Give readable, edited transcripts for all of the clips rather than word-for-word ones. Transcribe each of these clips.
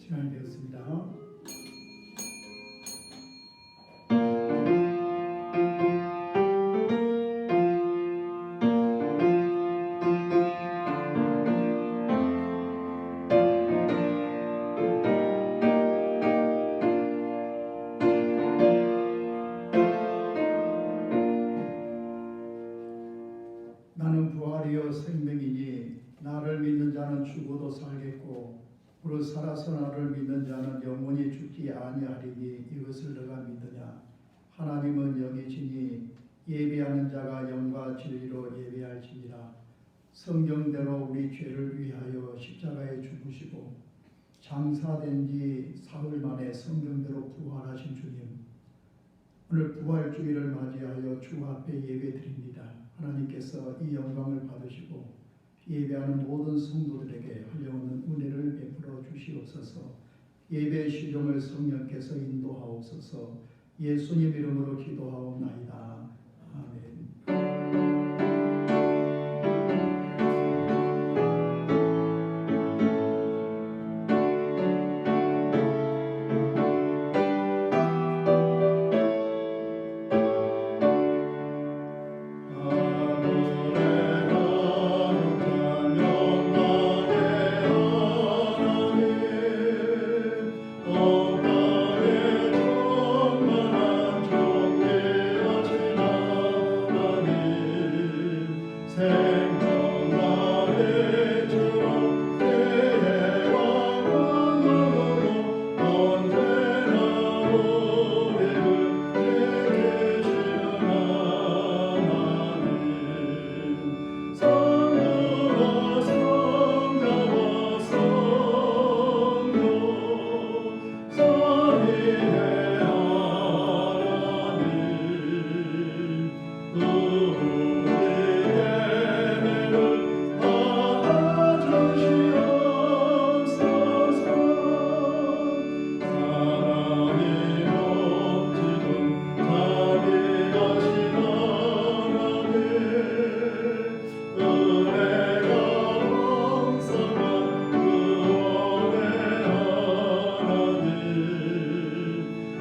시간이 되었습니다. 나는 부활이요 생명이니 나를 믿는 자는 죽어도 살겠고 무릇 살아서 나를 믿는 자는 영원히 죽지 아니하리니 이것을 너가 믿느냐. 하나님은 영이시니 예배하는 자가 영과 진리로 예배할지니라. 성경대로 우리 죄를 위하여 십자가에 죽으시고 장사된 지 사흘 만에 성경대로 부활하신 주님, 오늘 부활주일을 맞이하여 주 앞에 예배드립니다. 하나님께서 이 영광을 받으시고 예배하는 모든 성도들에게 한영없는 은혜를 베풀어 주시옵소서. 예배의 시종을 성령께서 인도하옵소서. 예수님 이름으로 기도하옵나이다. 아멘.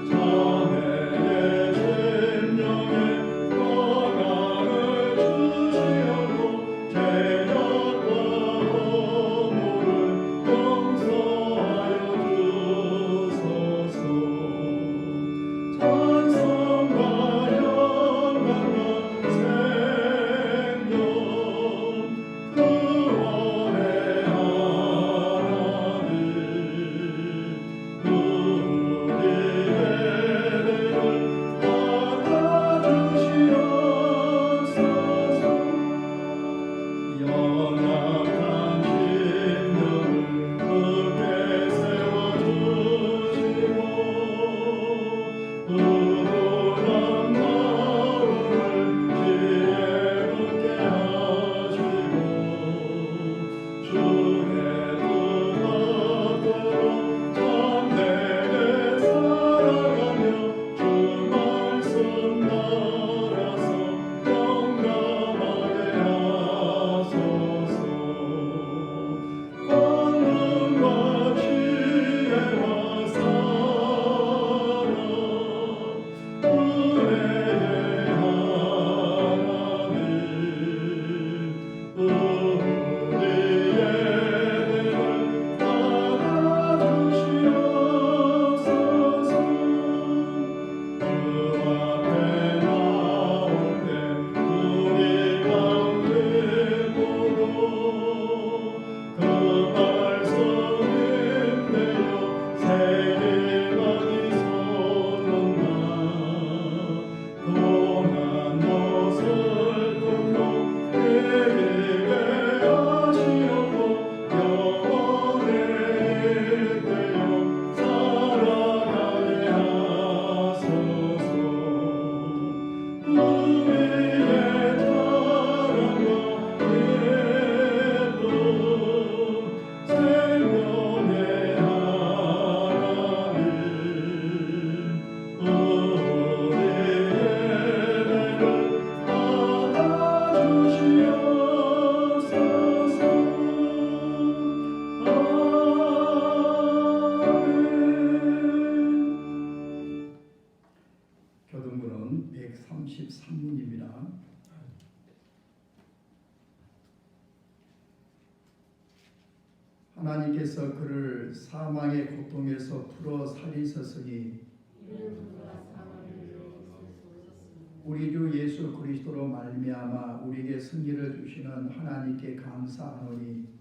자매의 심령에 평안을 하나님께서 그를 사망의 고통에서 풀어 살리셨으니 우리 주 예수 그리스도로 말미암아 우리에게 승리를 주시는 하나님께 감사하노니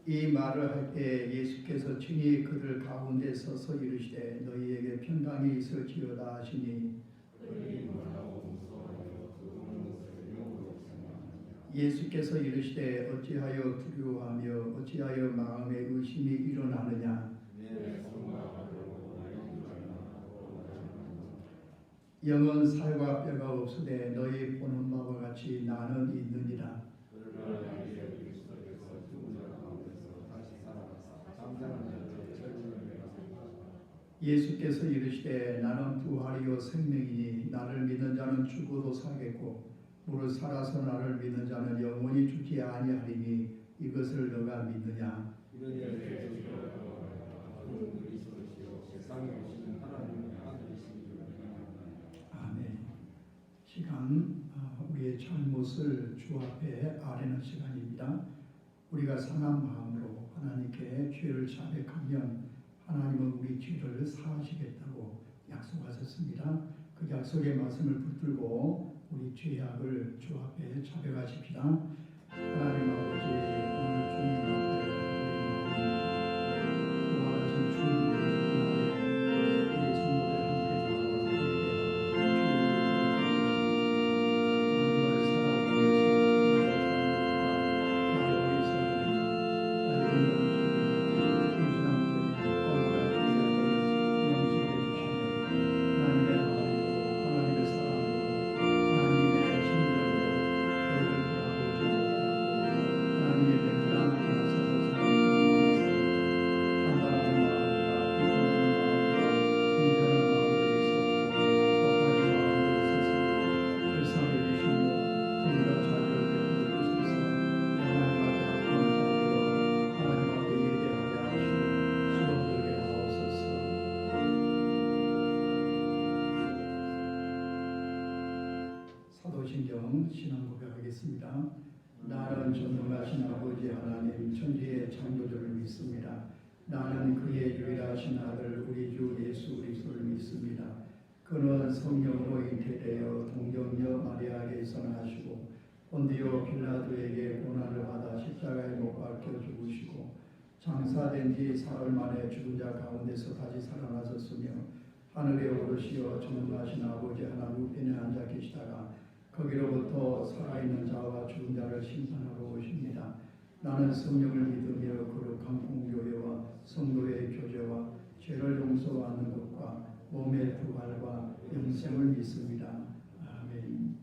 이 말을 할 때 예수께서 친히 그들 가운데 서서 이르시되 너희에게 평강이 있을지어다 하시니 예수께서 이르시되 어찌하여 두려워하며 어찌하여 마음에 의심이 일어나느냐 영은 살과 뼈가 없으되 너희 보는 바와 같이 나는 있느니라. 예수께서 이르시되 나는 부활이요 생명이니 나를 믿는 자는 죽어도 살겠고 무릇 살아서 나를 믿는 자는 영원히 죽지 아니하리니 이것을 너가 믿느냐. 아멘. 시간 우리의 잘못을 주 앞에 아뢰는 시간입니다. 우리가 상한 마음으로 하나님께 죄를 자백하면 하나님은 우리 죄를 사하시겠다고 약속하셨습니다. 그 약속의 말씀을 붙들고 우리 죄악을 주 앞에 자백하십시다. 하나님 아버지 오늘 주님 앞에 우리 마음 부활하신 주님 우리 성도들 사도신경 신앙 고백하겠습니다. 나는 전능하신 아버지 하나님 천지의 창조주를 믿습니다. 나는 그의 유일하신 아들 우리 주 예수 그리스도를 믿습니다. 그는 성령으로 잉태되어 동정녀 마리아에게서 나시고 본디오 빌라도에게 고난을 받아 십자가에 못 박혀 죽으시고 장사된 뒤 사흘 만에 죽은 자 가운데서 다시 살아나셨으며 하늘에 오르시어 전능하신 아버지 하나님 우편에 앉아 계시다가 거기로부터 살아있는 자와 죽은 자를 심판하러 오십니다. 나는 성령을 믿으며 거룩한 공교회와 성도의 교제와 죄를 용서받는 것과 몸의 부활과 영생을 믿습니다. 아멘.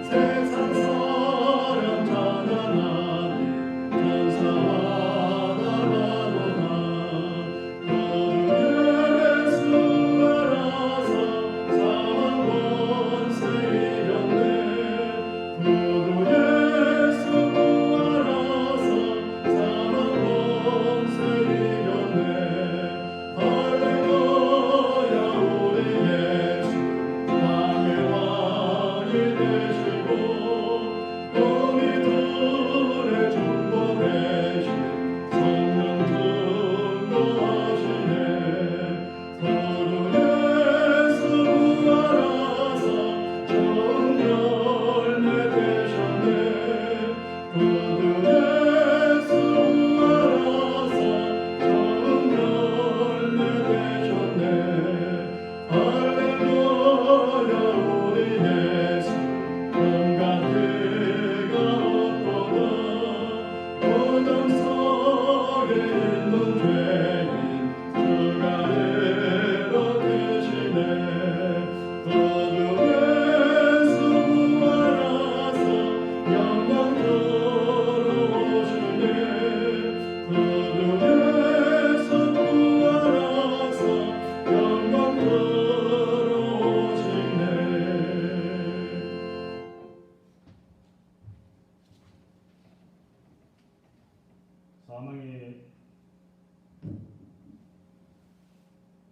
세상 사람 찬양하니 전사와 나가도다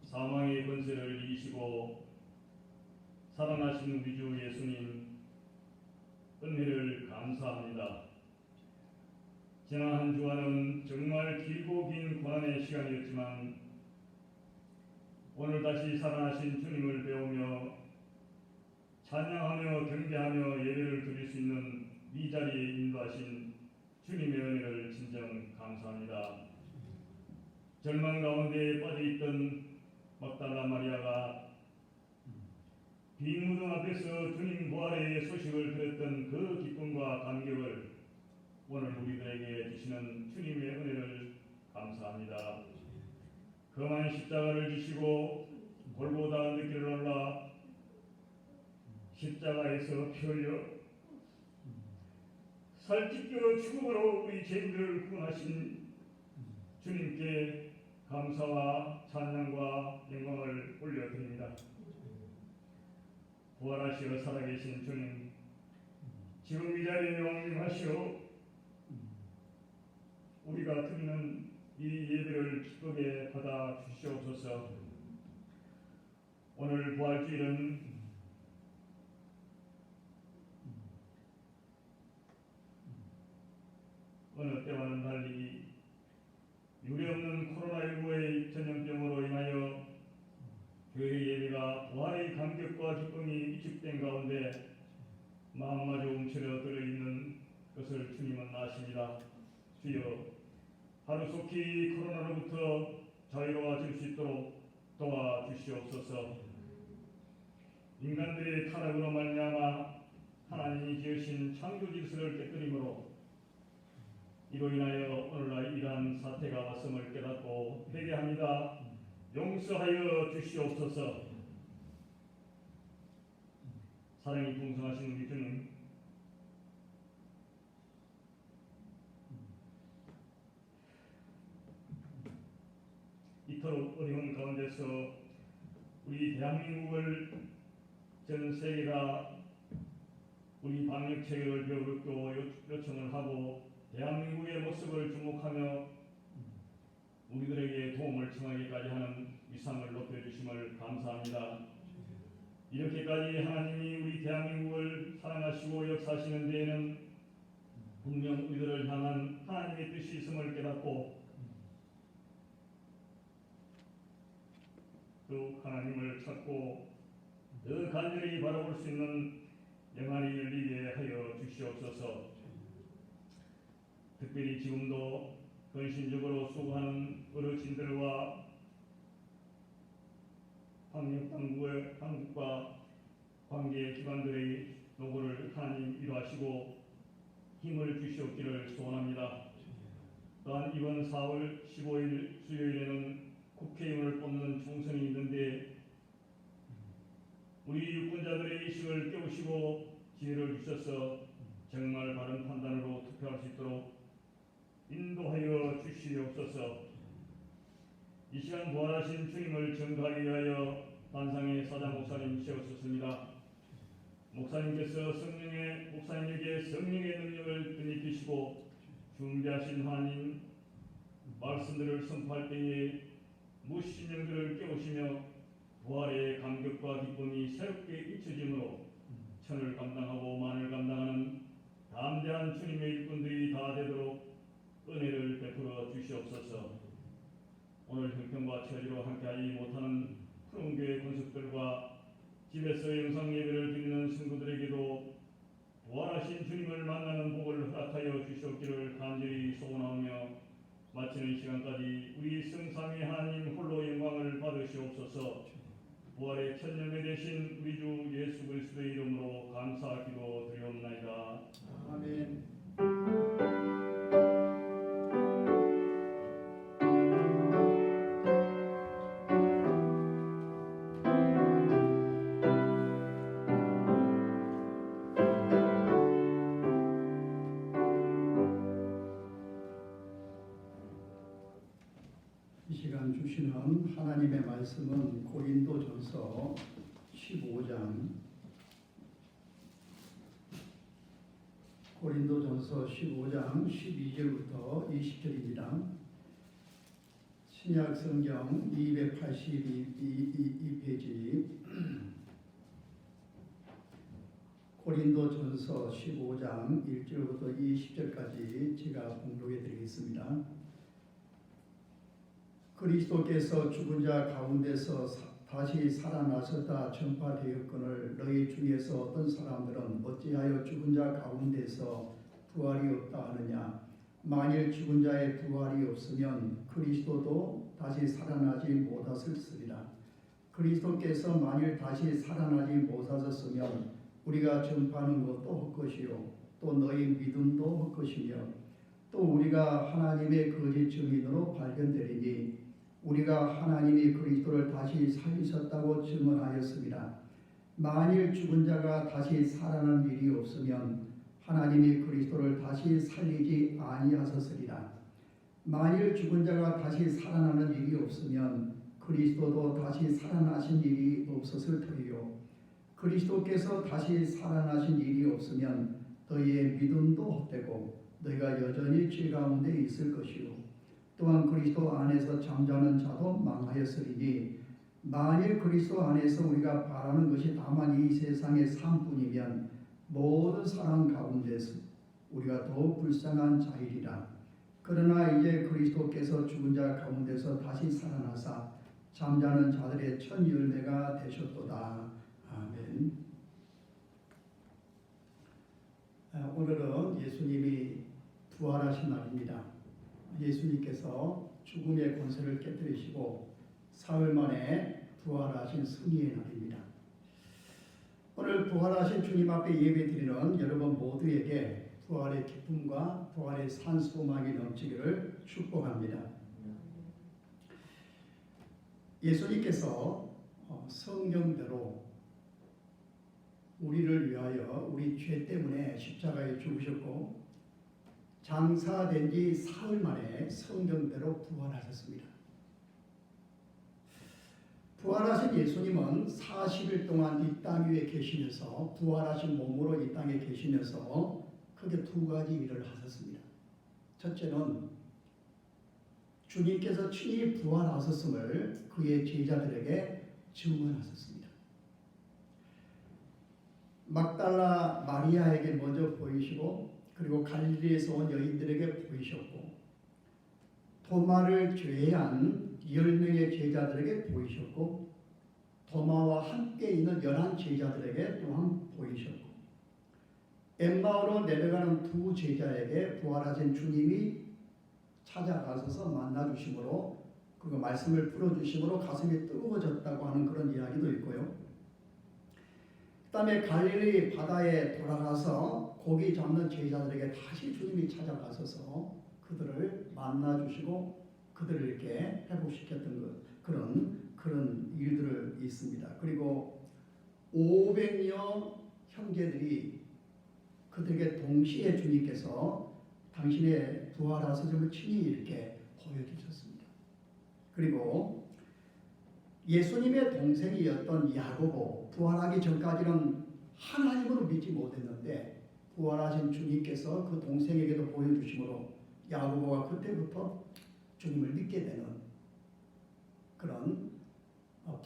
사망의 권세를 이기시고 살아나신 우리 주 예수님 은혜를 감사합니다. 지난 한 주간은 정말 길고 긴 고난의 시간이었지만 오늘 다시 살아나신 주님을 배우며 찬양하며 경배하며 예배를 드릴 수 있는 이 자리에 인도하신 주님의 은혜를 진정 감사합니다. 절망 가운데 빠져있던 막달라 마리아가 빈 무덤 앞에서 주님 부활의 소식을 들었던 그 기쁨과 감격을 오늘 우리들에게 주시는 주님의 은혜를 감사합니다. 험한 십자가를 지시고 골고다 늦길을 올라 십자가에서 피 흘려 살찢겨 죽음으로 우리 죄인들을 구원하신 주님께 감사와 찬양과 영광을 올려드립니다. 부활하시어 살아계신 주님, 지금 이 자리에 왕림하시어 우리가 드리는 이 예배를 기쁘게 받아 주시옵소서. 오늘 부활주일은 어느 때와는 달리 유례없는 코로나19의 전염병으로 인하여 교회 예배가 부활의 감격과 기쁨이 위축된 가운데 마음마저 움츠려 들어있는 것을 주님은 아십니다. 주여, 하루속히 코로나로부터 자유로워질 수 있도록 도와주시옵소서. 인간들의 타락으로 말미암아 하나님이 지으신 창조 질서를 깨뜨림으로 이로 인하여 오늘날 이러한 사태가 왔음을 깨닫고 회개합니다. 용서하여 주시옵소서. 사랑이 풍성하신 우리 주님, 이토록 어려운 가운데서 우리 대한민국을 전 세계가 우리 방역 체계를 배우고 요청을 하고 대한민국의 모습을 주목하며 우리들에게 도움을 청하기까지 하는 위상을 높여주심을 감사합니다. 이렇게까지 하나님이 우리 대한민국을 사랑하시고 역사하시는 데에는 분명 우리들을 향한 하나님의 뜻이 있음을 깨닫고 더욱 하나님을 찾고 더 간절히 바라볼 수 있는 영안이 열리게 하여 주시옵소서. 특별히 지금도 헌신적으로 수고하는 어르신들과 방역당국과 관계기관들의 노고를 하나님 위로하시고 힘을 주시옵기를 소원합니다. 또한 이번 4월 15일 수요일에는 국회의원을 뽑는 총선이 있는데 우리 유권자들의 의식을 깨우시고 지혜를 주셔서 정말 바른 판단으로 투표할 수 있도록 인도하여 주시옵소서. 이 시간 부활하신 주님을 전가하기 위하여 단상에 사장 목사님 세우셨습니다. 목사님께서 목사님에게 성령의 능력을 드리시고 준비하신 하나님 말씀들을 선포할 때에 무신령들을 깨우시며 부활의 감격과 기쁨이 새롭게 잊혀짐으로 천을 감당하고 만을 감당하는 담대한 주님의 일꾼들이 다 되도록 은혜를 베풀어 주시옵소서. 오늘 형편과 처지로 함께하지 못하는 푸른교회 권속들과 집에서 영상 예배를 드리는 성도들에게도 부활하신 주님을 만나는 복을 허락하여 주시옵기를 간절히 소원하며 마치는 시간까지 우리 성삼위 하나님 홀로 영광을 받으시옵소서. 부활의 첫 열매 되신 우리 주 예수 그리스도의 이름으로 감사기도 드리옵나이다. 아멘. 이 시간 주시는 하나님의 말씀은 고린도전서 15장 고린도전서 15장 12절부터 20절입니다. 신약 성경 282페이지 고린도전서 15장 1절부터 20절까지 제가 공독해 드리겠습니다. 그리스도께서 죽은 자 가운데서 다시 살아나셨다 전파되었거늘 너희 중에서 어떤 사람들은 어찌하여 죽은 자 가운데서 부활이 없다 하느냐. 만일 죽은 자의 부활이 없으면 그리스도도 다시 살아나지 못하셨으리라. 그리스도께서 만일 다시 살아나지 못하셨으면 우리가 전파하는 것도 헛것이요 또 너희 믿음도 헛것이며 또 우리가 하나님의 거짓 증인으로 발견되리니 우리가 하나님이 그리스도를 다시 살리셨다고 증언하였습니다. 만일 죽은 자가 다시 살아난 일이 없으면 하나님이 그리스도를 다시 살리지 아니하셨으리라. 만일 죽은 자가 다시 살아나는 일이 없으면 그리스도도 다시 살아나신 일이 없었을 터이요. 그리스도께서 다시 살아나신 일이 없으면 너희의 믿음도 헛되고 너희가 여전히 죄 가운데 있을 것이요. 또한 그리스도 안에서 잠자는 자도 망하였으리니 만일 그리스도 안에서 우리가 바라는 것이 다만 이 세상의 삶뿐이면 모든 사람 가운데서 우리가 더욱 불쌍한 자이리라. 그러나 이제 그리스도께서 죽은 자 가운데서 다시 살아나사 잠자는 자들의 첫 열매가 되셨도다. 아멘. 오늘은 예수님이 부활하신 날입니다. 예수님께서 죽음의 권세를 깨뜨리시고 사흘 만에 부활하신 승리의 날입니다. 오늘 부활하신 주님 앞에 예배드리는 여러분 모두에게 부활의 기쁨과 부활의 산소망이 넘치기를 축복합니다. 예수님께서 성경대로 우리를 위하여 우리 죄 때문에 십자가에 죽으셨고 장사된 지 사흘 만에 성경대로 부활하셨습니다. 부활하신 예수님은 40일 동안 이 땅 위에 계시면서 부활하신 몸으로 이 땅에 계시면서 크게 두 가지 일을 하셨습니다. 첫째는 주님께서 친히 부활하셨음을 그의 제자들에게 증언하셨습니다. 막달라 마리아에게 먼저 보이시고 그리고 갈릴리에서 온 여인들에게 보이셨고 도마를 제외한 10명의 제자들에게 보이셨고 도마와 함께 있는 11 제자들에게 또한 보이셨고 엠마오로 내려가는 두 제자에게 부활하신 주님이 찾아가셔서 만나주심으로 그리고 말씀을 풀어주심으로 가슴이 뜨거워졌다고 하는 그런 이야기도 있고요. 그 다음에 갈릴리 바다에 돌아가서 고기 잡는 제자들에게 다시 주님이 찾아가셔서 그들을 만나주시고 그들을 이렇게 회복시켰던 그런 일들을 있습니다. 그리고 500여 형제들이 그들에게 동시에 주님께서 당신의 부활하심을 친히 이렇게 보여주셨습니다. 그리고 예수님의 동생이었던 야고보, 부활하기 전까지는 하나님으로 믿지 못했는데 부활하신 주님께서 그 동생에게도 보여주심으로 야고보가 그때부터 주님을 믿게 되는 그런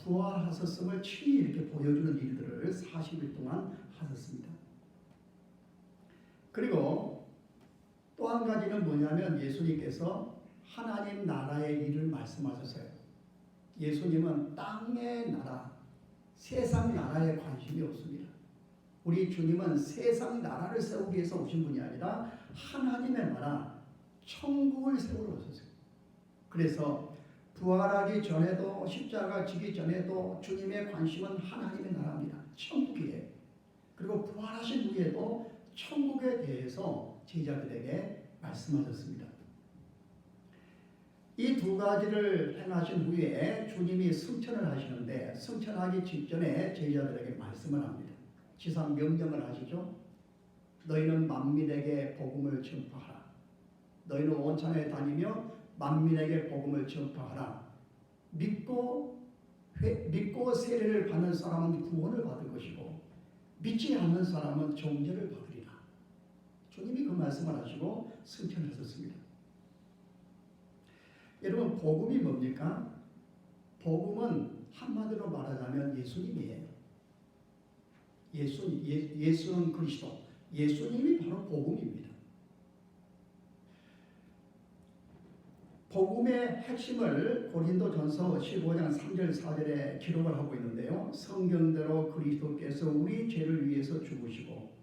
부활하셨음을 친히 이렇게 보여주는 일들을 40일 동안 하셨습니다. 그리고 또 한 가지는 뭐냐면 예수님께서 하나님 나라의 일을 말씀하셨어요. 예수님은 땅의 나라, 세상 나라에 관심이 없습니다. 우리 주님은 세상 나라를 세우기 위해서 오신 분이 아니라 하나님의 나라, 천국을 세우러 오셨어요. 그래서 부활하기 전에도 십자가 지기 전에도 주님의 관심은 하나님의 나라입니다. 천국이에요. 그리고 부활하신 후에도 천국에 대해서 제자들에게 말씀하셨습니다. 이 두 가지를 행하신 후에 주님이 승천을 하시는데 승천하기 직전에 제자들에게 말씀을 합니다. 지상 명령을 하시죠. 너희는 만민에게 복음을 전파하라. 너희는 온 천하에 다니며 만민에게 복음을 전파하라. 믿고 세례를 받는 사람은 구원을 받을 것이고 믿지 않는 사람은 정죄를 받으리라. 주님이 그 말씀을 하시고 승천하셨습니다. 여러분, 복음이 뭡니까? 복음은 한마디로 말하자면 예수님이에요. 예수는 그리스도, 예수님이 바로 복음입니다. 복음의 핵심을 고린도전서 15장 3절 4절에 기록을 하고 있는데요. 성경대로 그리스도께서 우리 죄를 위해서 죽으시고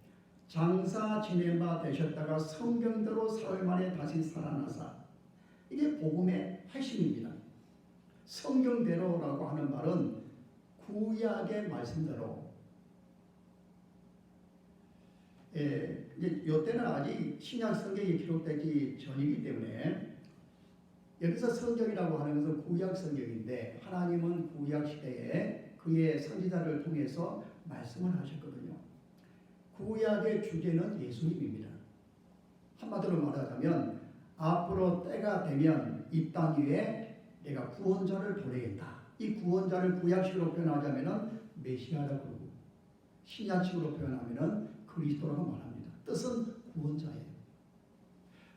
장사 지낸 바 되셨다가 성경대로 사흘 만에 다시 살아나사. 이게 복음의 핵심입니다. 성경대로라고 하는 말은 구약의 말씀대로. 이제 이때는 아직 신약 성경이 기록되기 전이기 때문에 여기서 성경이라고 하는 것은 구약 성경인데 하나님은 구약 시대에 그의 선지자를 통해서 말씀을 하셨거든요. 구약의 주제는 예수님입니다. 한마디로 말하자면 앞으로 때가 되면 이 땅 위에 내가 구원자를 보내겠다. 이 구원자를 구약식으로 표현하자면 메시아라고 그러고 신약식으로 표현하면 그리스도라고 말합니다. 뜻은 구원자예요.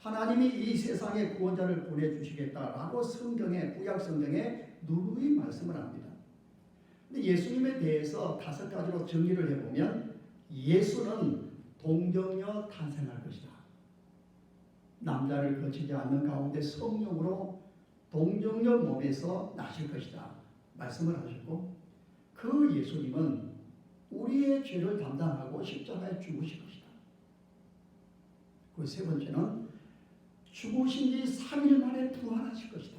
하나님이 이 세상에 구원자를 보내주시겠다라고 성경에, 구약 성경에 누누이 말씀을 합니다. 근데 예수님에 대해서 5가지로 정리를 해보면 예수는 동정녀 탄생할 것이다. 남자를 거치지 않는 가운데 성령으로 동정녀 몸에서 나실 것이다. 말씀을 하셨고 그 예수님은 우리의 죄를 담당하고 십자가에 죽으실 것이다. 그 세 번째는 죽으신 지 3일 만에 부활하실 것이다.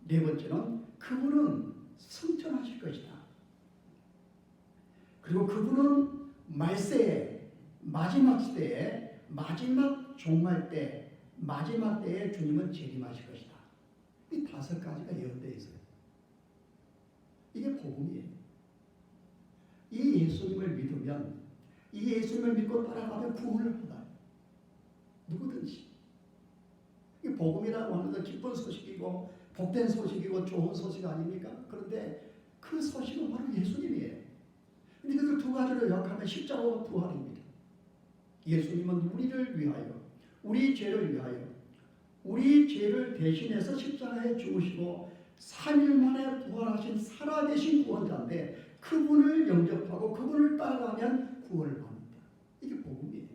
네 번째는 그분은 승천하실 것이다. 그리고 그분은 말세에 마지막 시대에 마지막 종말 때 마지막 때에 주님은 재림하실 것이다. 이 5가지가 예언되어 있어요. 이게 복음이에요. 이 예수님을 믿으면 이 예수님을 믿고 따라가면 구원을 받아요. 누구든지. 이 복음이라고 하는 건 기쁜 소식이고 복된 소식이고 좋은 소식 아닙니까? 그런데 그 소식은 바로 예수님이에요. 근데 그 2가지로 요약하면 십자가와 부활입니다. 예수님은 우리를 위하여, 우리 죄를 위하여, 우리 죄를 대신해서 십자가에 죽으시고 3일 만에 부활하신 살아계신 구원자인데 그분을 영접하고 그분을 따라가면 구원을 받는다. 이게 복음이에요.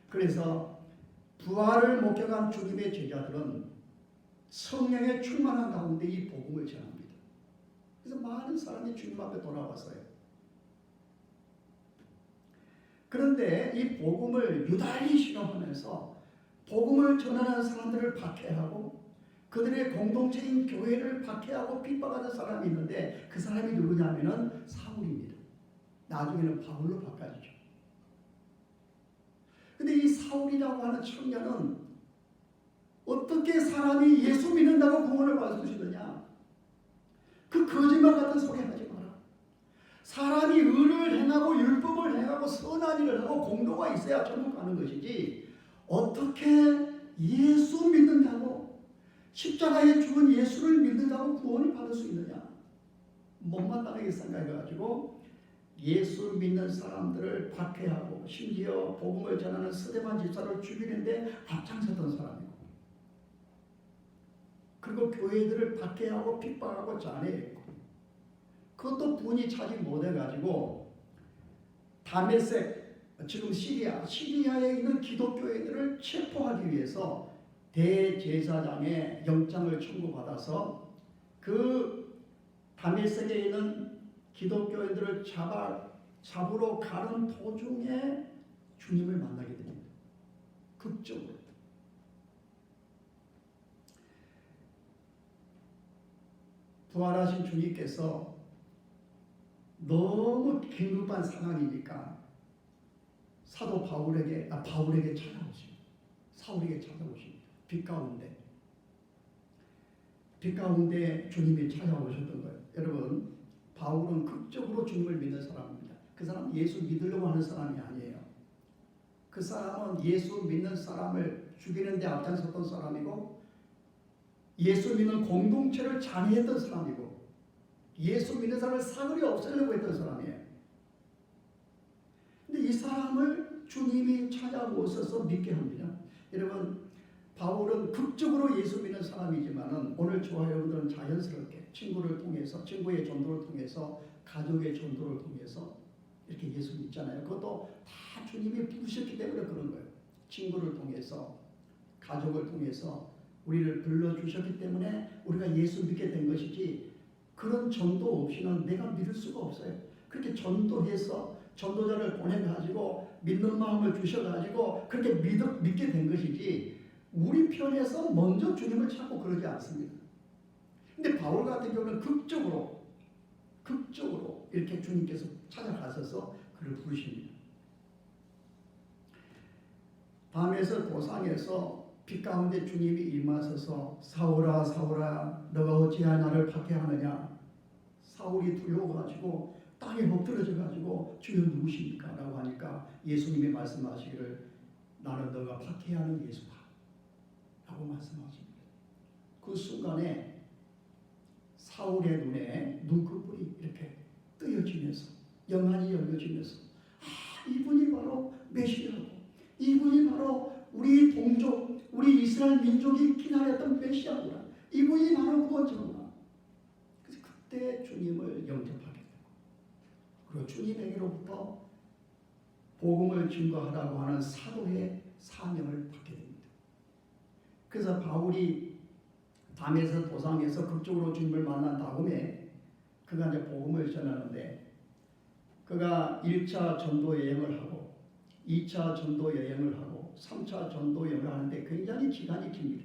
그래서 부활을 목격한 주님의 제자들은 성령의 충만한 가운데 이 복음을 전합니다. 그래서 많은 사람이 주님 앞에 돌아왔어요. 그런데 이 복음을 유달리 신호하면서 복음을 전하는 사람들을 박해하고 그들의 공동체인 교회를 박해하고 핍박하는 사람이 있는데 그 사람이 누구냐면은 사울입니다. 나중에는 바울로 바꿔지죠. 근데 이 사울이라고 하는 청년은 어떻게 사람이 예수 믿는다고 구원을 받을 수 있느냐? 그 거짓말 같은 소리 하지 마라. 사람이 의를 행하고 율법을 행하고 선한 일을 하고 공로가 있어야 천국 가는 것이지 어떻게 예수 믿는다고 십자가에 죽은 예수를 믿는다고 구원을 받을 수 있느냐? 못마땅하게 생각해가지고 예수 믿는 사람들을 박해하고 심지어 복음을 전하는 스데반 집사를 죽이는데 앞장섰던 사람이고 그리고 교회들을 박해하고 핍박하고 잔해했고 그것도 분이 차지 못해가지고 다메섹 지금 시리아에 있는 기독교회들을 체포하기 위해서 대제사장의 영장을 청구받아서 그 다메섹에 있는 기독교인들을 잡으러 가는 도중에 주님을 만나게 됩니다. 극적으로. 부활하신 주님께서 너무 긴급한 상황이니까 사도 바울에게 찾아오십니다. 사울에게 찾아오십니다. 빛 가운데 주님이 찾아오셨던 거예요. 여러분, 바울은 극적으로 주님을 믿는 사람입니다. 그 사람은 예수 믿으려고 하는 사람이 아니에요. 그 사람은 예수 믿는 사람을 죽이는 데 앞장섰던 사람이고 예수 믿는 공동체를 잔해했던 사람이고 예수 믿는 사람을 사거리 없애려고 했던 사람이에요. 근데 이 사람을 주님이 찾아오셔서 믿게 합니다. 여러분, 바울은 극적으로 예수 믿는 사람이지만은 오늘 저와 여러분들은 자연스럽게 친구를 통해서, 친구의 전도를 통해서, 가족의 전도를 통해서 이렇게 예수 믿잖아요. 그것도 다 주님이 부르셨기 때문에 그런 거예요. 친구를 통해서, 가족을 통해서 우리를 불러주셨기 때문에 우리가 예수 믿게 된 것이지, 그런 전도 없이는 내가 믿을 수가 없어요. 그렇게 전도해서 전도자를 보내가지고 믿는 마음을 주셔가지고 그렇게 믿게 된 것이지, 우리 편에서 먼저 주님을 찾고 그러지 않습니다. 근데 바울 같은 경우는 극적으로 이렇게 주님께서 찾아가셔서 그를 부르십니다. 밤에서 도상에서 빛 가운데 주님이 임하셔서 사울아 사울아 너가 어찌하여 나를 박해하느냐. 사울이 두려워가지고 땅에 엎드러져가지고 주여 누구십니까? 라고 하니까 예수님이 말씀하시기를 나는 너가 박해하는 예수다 라고 말씀하십니다. 그 순간에 사울의 눈에 눈꺼풀이 이렇게 뜨여지면서, 영안이 열려지면서, 이분이 바로 메시아고, 이분이 바로 우리 동족, 우리 이스라엘 민족이 기다렸던 메시아구나, 이분이 바로 구원자구나. 그래서 그때 주님을 영접하게 되고, 그리고 주님에게로부터 복음을 증거하라고 하는 사도의 사명을 받게 됩니다. 그래서 바울이 담에서 도상에서 극적으로 주님을 만난 다음에 그가 이제 복음을 전하는데, 그가 1차 전도 여행을 하고 2차 전도 여행을 하고 3차 전도 여행을 하는데 굉장히 기간이 깁니다.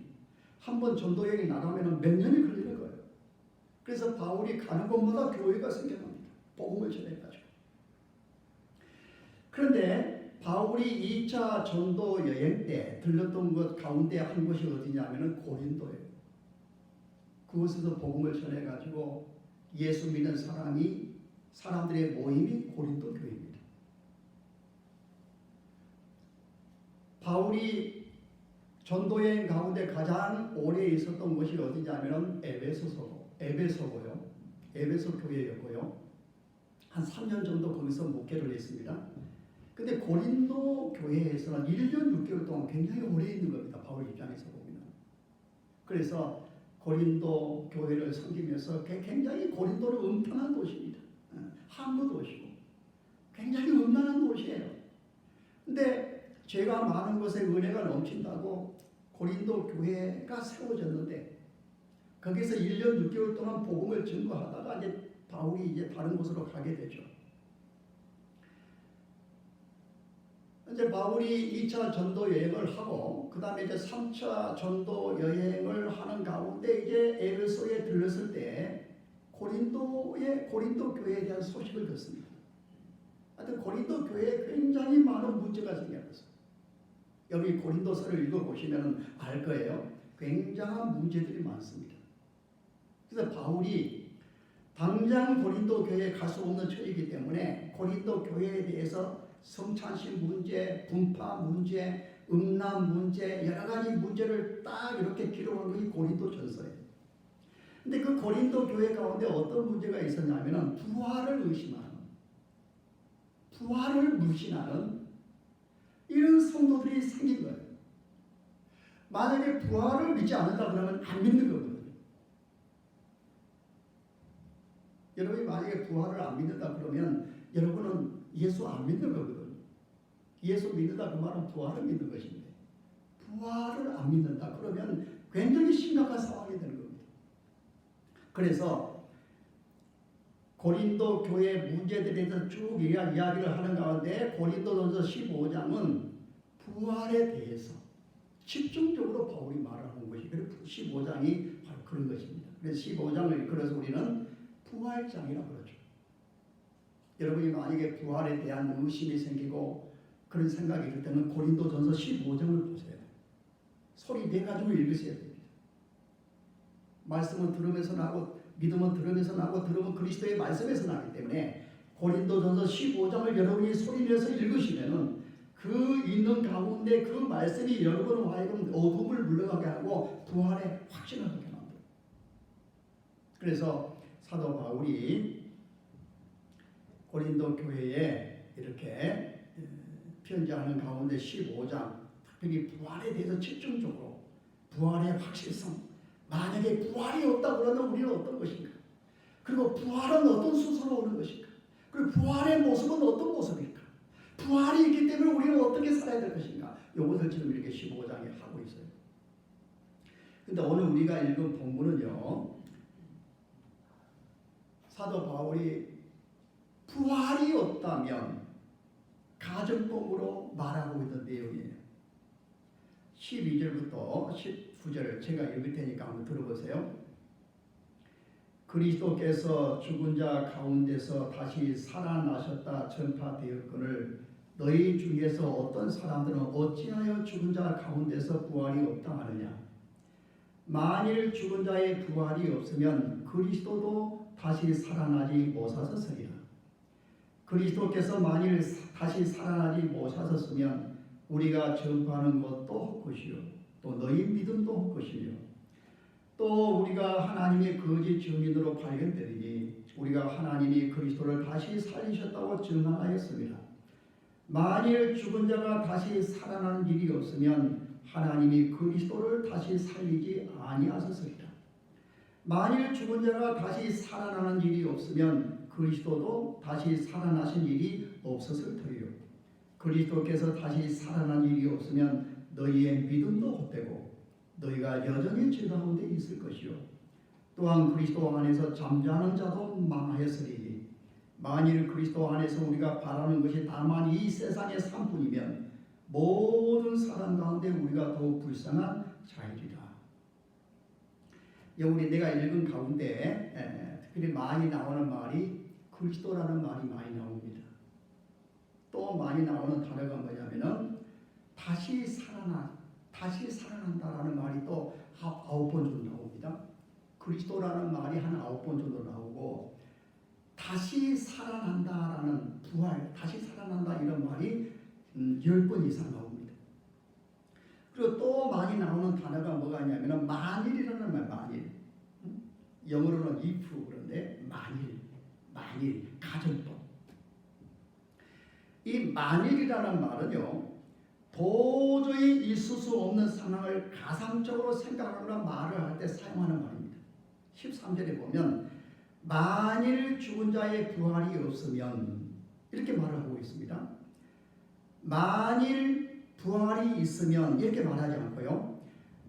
한번 전도 여행이 나가면 몇 년이 걸리는 거예요. 그래서 바울이 가는 곳마다 교회가 생겨납니다. 복음을 전해가지고. 그런데 바울이 2차 전도 여행 때 들렀던 것 가운데 한 곳이 어디냐면 고린도예요. 그곳에서 복음을 전해가지고 예수 믿는 사람들의 모임이 고린도 교회입니다. 바울이 전도여행 가운데 가장 오래 있었던 곳이 어디냐면 에베소고요. 에베소 교회였고요. 한 3년 정도 거기서 목회를 했습니다. 근데 고린도 교회에서는 1년 6개월 동안 굉장히 오래 있는 겁니다. 바울 입장에서 보면. 그래서 고린도 교회를 섬기면서 굉장히 고린도는 음탕한 도시입니다. 항구 도시고 굉장히 음란한 도시예요. 근데 죄가 많은 곳에 은혜가 넘친다고 고린도 교회가 세워졌는데, 거기서 1년 6개월 동안 복음을 증거하다가 이제 바울이 이제 다른 곳으로 가게 되죠. 이제 바울이 2차 전도 여행을 하고 그 다음에 이제 3차 전도 여행을 하는 가운데 이제 에베소에 들렀을 때 고린도 교회에 대한 소식을 듣습니다. 하여튼 고린도 교회에 굉장히 많은 문제가 생겼어요. 여기 고린도서를 읽어보시면 알 거예요. 굉장한 문제들이 많습니다. 그래서 바울이 당장 고린도 교회에 갈 수 없는 처지이기 때문에 고린도 교회에 대해서 성찬식 문제, 분파 문제, 음란 문제, 여러 가지 문제를 딱 이렇게 기록한 것이 고린도 전서예요. 근데 그 고린도 교회 가운데 어떤 문제가 있었냐면 부활을 의심하는, 부활을 무신하는 이런 성도들이 생긴 거예요. 만약에 부활을 믿지 않는다 그러면 안 믿는 거거든요. 여러분이 만약에 부활을 안 믿는다 그러면 여러분은 예수 안 믿는 거거든요. 예수 믿는다 그 말은 부활을 믿는 것인데, 부활을 안 믿는다 그러면 굉장히 심각한 상황이 되는 겁니다. 그래서 고린도 교회 문제들에 대해서 쭉 이야기를 하는 가운데 고린도전서 15장은 부활에 대해서 집중적으로 바울이 말하는 것이, 그래서 15장이 바로 그런 것입니다. 그래서 15장을 그래서 우리는 부활장이라고 그러죠. 여러분이 만약에 부활에 대한 의심이 생기고 그런 생각이 들 때는 고린도전서 15장을 보세요. 소리 내가지고 읽으셔야 됩니다. 말씀은 들으면서 나고, 믿음은 들으면서 나고, 들으면 그리스도의 말씀에서 나기 때문에 고린도전서 15장을 여러분이 소리내서 읽으시면은 그 있는 가운데 그 말씀이 여러분을 하여금 어둠을 물러가게 하고 부활에 확신을 하게 만들어요. 그래서 사도 바울이 고린도 교회에 이렇게 편지하는 가운데 15장 특별히 부활에 대해서 집중적으로 부활의 확실성, 만약에 부활이 없다 그러면 우리는 어떤 것인가? 그리고 부활은 어떤 수순으로 오는 것인가? 그리고 부활의 모습은 어떤 모습일까? 부활이 있기 때문에 우리는 어떻게 살아야 될 것인가? 이것을 지금 이렇게 15장에 하고 있어요. 근데 오늘 우리가 읽은 본문은요, 사도 바울이 부활이 없다면 가정법으로 말하고 있는 내용이에요. 12절부터 19절 제가 읽을 테니까 한번 들어보세요. 그리스도께서 죽은 자 가운데서 다시 살아나셨다 전파되었거늘 너희 중에서 어떤 사람들은 어찌하여 죽은 자 가운데서 부활이 없다 하느냐? 만일 죽은 자의 부활이 없으면 그리스도도 다시 살아나지 못하셨으리라. 그리스도께서 만일 다시 살아나지 못하셨으면 우리가 전파하는 것도 헛것이요 또 너희 믿음도 헛것이며 또 우리가 하나님의 거짓 증인으로 발견되리니 우리가 하나님이 그리스도를 다시 살리셨다고 증언하였습니다. 만일 죽은 자가 다시 살아나는 일이 없으면 하나님이 그리스도를 다시 살리지 아니하셨으리라. 만일 죽은 자가 다시 살아나는 일이 없으면 그리스도도 다시 살아나신 일이 없었을 터이요. 그리스도께서 다시 살아난 일이 없으면 너희의 믿음도 헛되고 너희가 여전히 죄 가운데 있을 것이요. 또한 그리스도 안에서 잠자는 자도 망하였으리니 만일 그리스도 안에서 우리가 바라는 것이 다만 이 세상의 삶뿐이면 모든 사람 가운데 우리가 더욱 불쌍한 자이리라. 우리 내가 읽은 가운데 특별히 많이 나오는 말이 그리스도라는 말이 많이 나옵니다. 또 많이 나오는 단어가 뭐냐면은 다시 살아난다라는 말이 또 9번 정도 나옵니다. 그리스도라는 말이 한 9번 정도 나오고 다시 살아난다라는 부활, 다시 살아난다 이런 말이 10번 이상 나옵니다. 그리고 또 많이 나오는 단어가 뭐가 있냐면 만일이라는 말, 만일. 영어로는 if 그런데 만일, 가정법. 이 만일이라는 말은요, 도저히 있을 수 없는 상황을 가상적으로 생각하거나 말을 할 때 사용하는 말입니다. 13절에 보면 만일 죽은 자의 부활이 없으면 이렇게 말을 하고 있습니다. 만일 부활이 있으면 이렇게 말하지 않고요.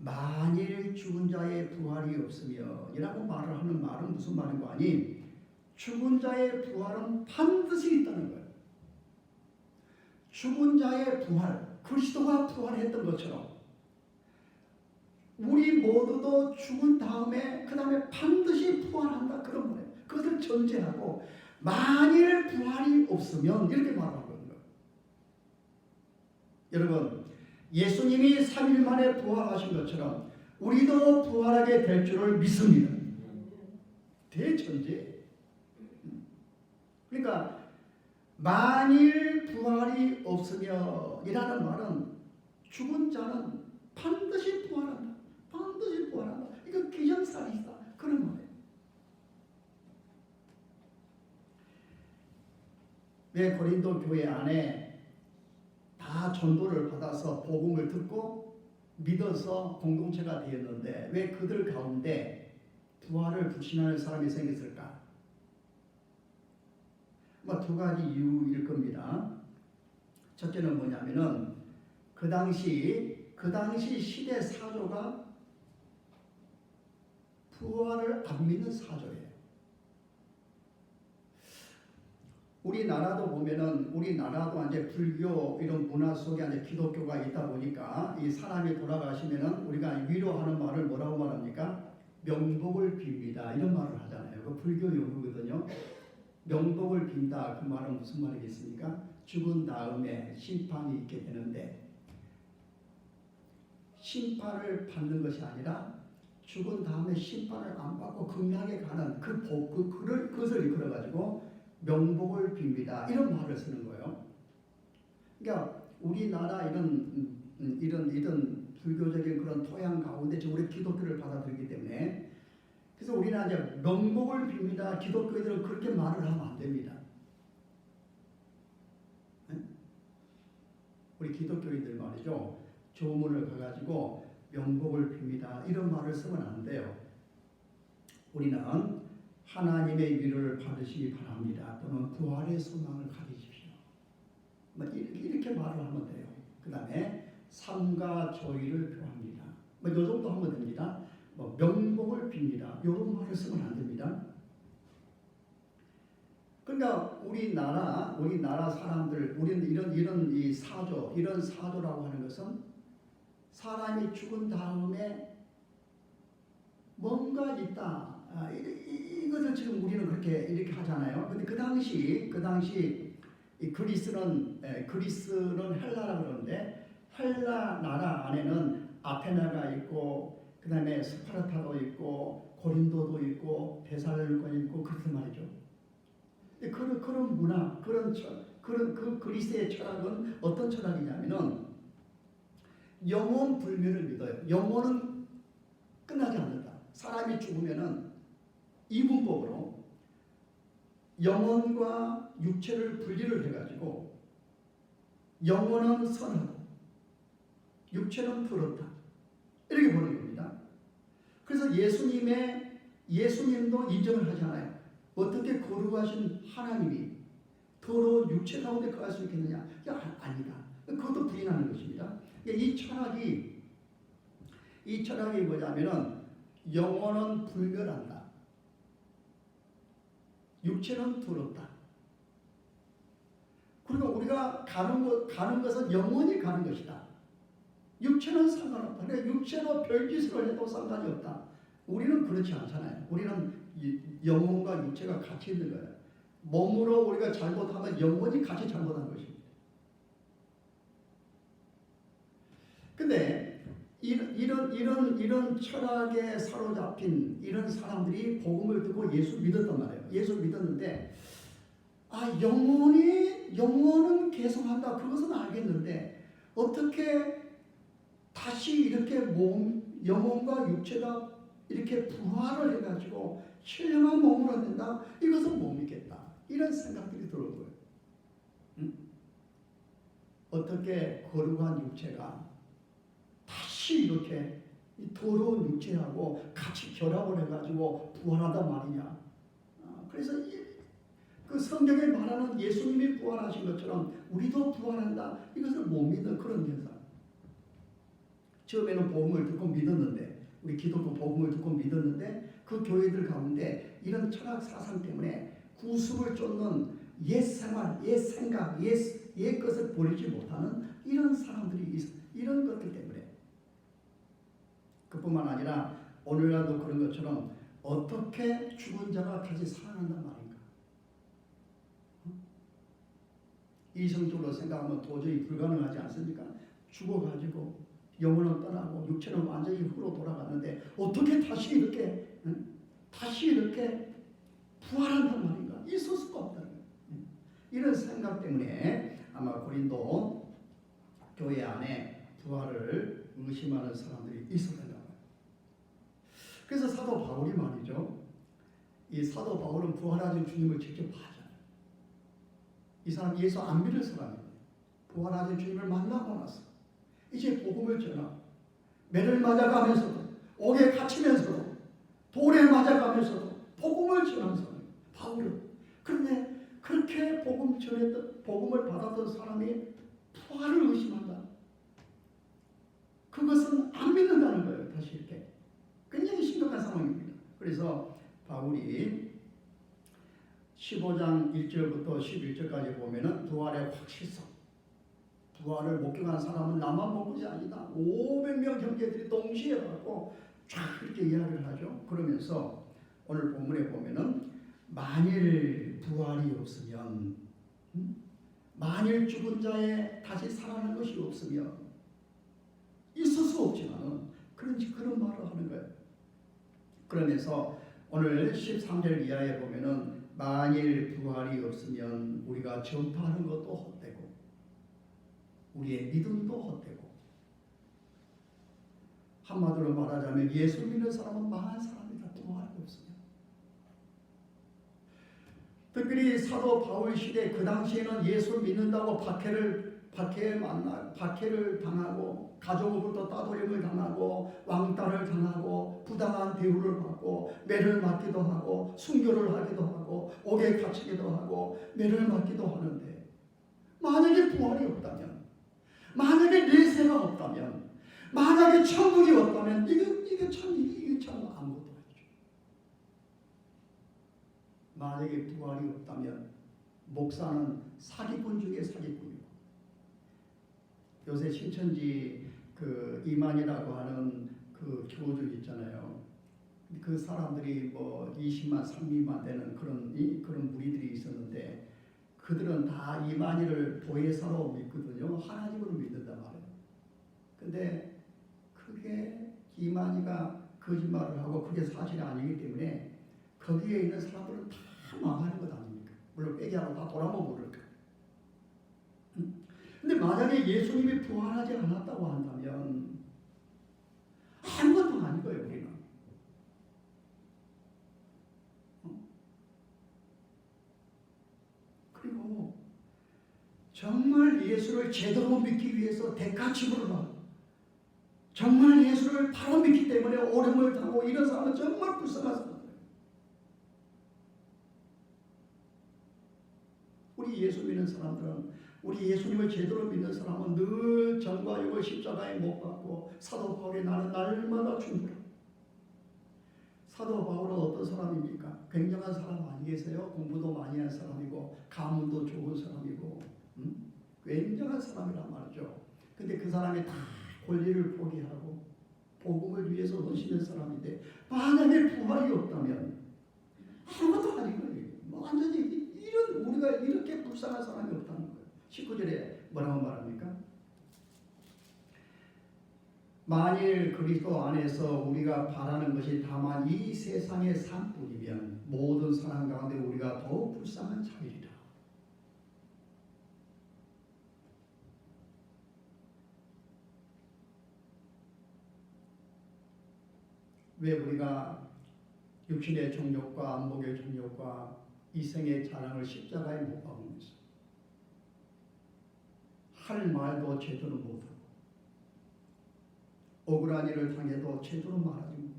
만일 죽은 자의 부활이 없으면 이라고 말을 하는 말은 무슨 말인 거 아니? 죽은 자의 부활은 반드시 있다는 거예요. 죽은 자의 부활, 그리스도가 부활했던 것처럼 우리 모두도 죽은 다음에 그 다음에 반드시 부활한다 그런 거예요. 그것을 전제하고 만일 부활이 없으면 이렇게 말하는 거예요. 여러분, 예수님이 3일 만에 부활하신 것처럼 우리도 부활하게 될 줄을 믿습니다. 대전제. 그러니까 만일 부활이 없으면 이라는 말은 죽은 자는 반드시 부활한다. 반드시 부활한다. 이거 기정사실이다. 그런 말이에요. 왜 고린도 교회 안에 다 전도를 받아서 복음을 듣고 믿어서 공동체가 되었는데 왜 그들 가운데 부활을 불신하는 사람이 생겼을까? 두 가지 이유일 겁니다. 첫째는 뭐냐면은 그 당시 시대 사조가 부활을 안 믿는 사조예요. 우리나라도 보면은 우리나라도 이제 불교 이런 문화 속에 이제 기독교가 있다 보니까 이 사람이 돌아가시면은 우리가 위로하는 말을 뭐라고 말합니까? 명복을 빕니다. 이런 말을 하잖아요. 그 불교 용어거든요. 명복을 빈다. 그 말은 무슨 말이겠습니까? 죽은 다음에 심판이 있게 되는데 심판을 받는 것이 아니라 죽은 다음에 심판을 안 받고 극락에 가는 그것을 이끌어가지고 명복을 빕니다. 이런 말을 쓰는 거예요. 그러니까 우리나라 이런 불교적인 그런 토양 가운데 지금 우리 기독교를 받아들이기 때문에 그래서 우리는 이제 명복을 빕니다. 기독교인들은 그렇게 말을 하면 안 됩니다. 네? 우리 기독교인들 말이죠. 조문을 가가지고 명복을 빕니다. 이런 말을 쓰면 안 돼요. 우리는 하나님의 위로를 받으시기 바랍니다. 또는 부활의 소망을 가지십시오. 뭐 이렇게 말을 하면 돼요. 그 다음에 삶과 조의를 표합니다. 뭐 이 정도 하면 됩니다. 뭐 명복을 빕니다. 이런 말을 쓰면 안 됩니다. 그러니까 우리나라 사람들, 우리는 이런 이 사조, 이런 사조라고 하는 것은 사람이 죽은 다음에 뭔가 있다. 이것을 지금 우리는 그렇게 이렇게 하잖아요. 근데 그 당시 이 그리스는 헬라라 그러는데 헬라 나라 안에는 아테나가 있고 그 다음에 스파르타도 있고 고린도도 있고 데살로니가 있고 그렇단 말이죠. 그런 문화, 그 그리스의 철학은 어떤 철학이냐면은 영혼 불멸을 믿어요. 영혼은 끝나지 않는다. 사람이 죽으면은 이분법으로 영혼과 육체를 분리를 해가지고 영혼은 선하고 육체는 더럽다. 이렇게 보는 겁니다. 그래서 예수님도 인정을 하잖아요. 어떻게 거룩하신 하나님이 더러운 육체 가운데 거할 수 있겠느냐? 아니다. 그것도 부인하는 것입니다. 이 철학이 뭐냐면은 영혼은 불멸한다. 육체는 더럽다. 그리고 우리가 가는 것은 영원히 가는 것이다. 육체는 상관없다. 그러니까 육체로 별짓을 해도 상관이 없다. 우리는 그렇지 않잖아요. 우리는 영혼과 육체가 같이 있는 거예요. 몸으로 우리가 잘못하면 영혼이 같이 잘못한 것입니다. 근데 이런 철학에 사로잡힌 이런 사람들이 복음을 듣고 예수 믿었단 말이에요. 예수 믿었는데 영혼은 계속한다. 그것은 알겠는데 어떻게 다시 이렇게 영혼과 육체가 이렇게 부활을 해가지고 신령한 몸을 얻는다? 이것은 못 믿겠다. 이런 생각들이 들어온 거예요. 어떻게 거룩한 육체가 다시 이렇게 더러운 육체하고 같이 결합을 해가지고 부활한단 말이냐. 그래서 그 성경에 말하는 예수님이 부활하신 것처럼 우리도 부활한다. 이것을 못 믿는 그런 현상. 처음에는 복음을 듣고 믿었는데 우리 기독교 복음을 듣고 믿었는데 그 교회들 가운데 이런 철학 사상 때문에 구습을 쫓는 옛 생활, 옛 생각, 옛 것을 버리지 못하는 이런 사람들이 이런 것들 때문에 그뿐만 아니라 오늘날도 그런 것처럼 어떻게 죽은 자가 다시 살아난단 말인가. 이성적으로 생각하면 도저히 불가능하지 않습니까? 죽어가지고 영혼은 떠나고 육체는 완전히 흙으로 돌아갔는데 어떻게 다시 이렇게 부활한단 말인가? 있을 수가 없다는 거예요. 이런 생각 때문에 아마 고린도 교회 안에 부활을 의심하는 사람들이 있었던 거예요. 그래서 사도 바울이 말이죠. 이 사도 바울은 부활하신 주님을 직접 봤잖아요. 이 사람 예수 안 믿을 사람이에요. 부활하신 주님을 만나고 나서 이제 복음을 전하고 매를 맞아가면서도 옥에 갇히면서도 돌에 맞아가면서도 복음을 전하는 사람이에요. 바울은. 그런데 그렇게 복음을 받았던 사람이 부활을 의심한다. 그것은 안 믿는다는 거예요. 다시 이렇게. 굉장히 심각한 상황입니다. 그래서 바울이 15장 1절부터 11절까지 보면은 부활의 확실성, 부활을 목격한 사람은 나만 본 것이 아니다. 500명 형제들이 동시에 받고 쫙 이렇게 이야기를 하죠. 그러면서 오늘 본문에 보면은 만일 부활이 없으면, 만일 죽은 자의 다시 살아나는 것이 없으면 있을 수 없지만은 그런 말을 하는 거예요. 그러면서 오늘 13절 이하에 보면은 만일 부활이 없으면 우리가 전파하는 것도 헛되고 우리의 믿음도 헛되고, 한마디로 말하자면 예수 믿는 사람은 망한 사람이다. 부활이 없으면. 특별히 사도 바울 시대 그 당시에는 예수 믿는다고 박해를 박해를 당하고 가족으로부터 따돌림을 당하고 왕따를 당하고 부당한 대우를 받고 매를 맞기도 하고 순교를 하기도 하고 옥에 갇히기도 하고 매를 맞기도 하는데 만약에 부활이 없다면, 만약에 내세가 없다면, 만약에 천국이 없다면 이게 참 아무것도 아니죠. 만약에 부활이 없다면 목사는 사기꾼 중에 사기꾼이고, 요새 신천지 그 이만이라고 하는 그 교주 있잖아요. 그 사람들이 뭐 20만, 30만 되는 그런 무리들이 있었는데 그들은 다 이만희를 보혜사로 믿거든요. 하나님으로 믿는단 말이에요. 근데 그게 이만희가 거짓말을 하고 그게 사실이 아니기 때문에 거기에 있는 사람들은 다 망하는 것 아닙니까? 물론 빼기하고 다 돌아보고 그럴 거예요. 근데 만약에 예수님이 부활하지 않았다고 한다면 아무것도 아닌 거예요, 우리는. 그리고 정말 예수를 제대로 믿기 위해서 대가치부를 하고 정말 예수를 바로 믿기 때문에 오름을 당하고 이런 사람은 정말 불쌍한 사람이에요. 우리 예수 믿는 사람들은, 우리 예수님을 제대로 믿는 사람은 늘 정과 육을 십자가에 못 박고 사도 바울이 나는 날마다 충분합니다. 사도 바울은 어떤 사람입니까? 굉장한 사람 아니겠어요? 공부도 많이 한 사람이고 가문도 좋은 사람이고 굉장한 사람이란 말이죠. 근데 그 사람이 다 권리를 포기하고 복음을 위해서 헌신한 사람인데 만약에 부활이 없다면 아무것도 아닌 거예요. 완전히 우리가 이렇게 불쌍한 사람이 없다는 거예요. 19절에 뭐라고 말합니까? 만일 그리스도 안에서 우리가 바라는 것이 다만 이 세상의 삶뿐이면 모든 사람 가운데 우리가 더욱 불쌍한 자이리라. 왜 우리가 육신의 정욕과 안목의 정욕과 이생의 자랑을 십자가에 못 박으면서 할 말도 제대로 못하고 억울한 일을 당해도 제대로 말하지 못하고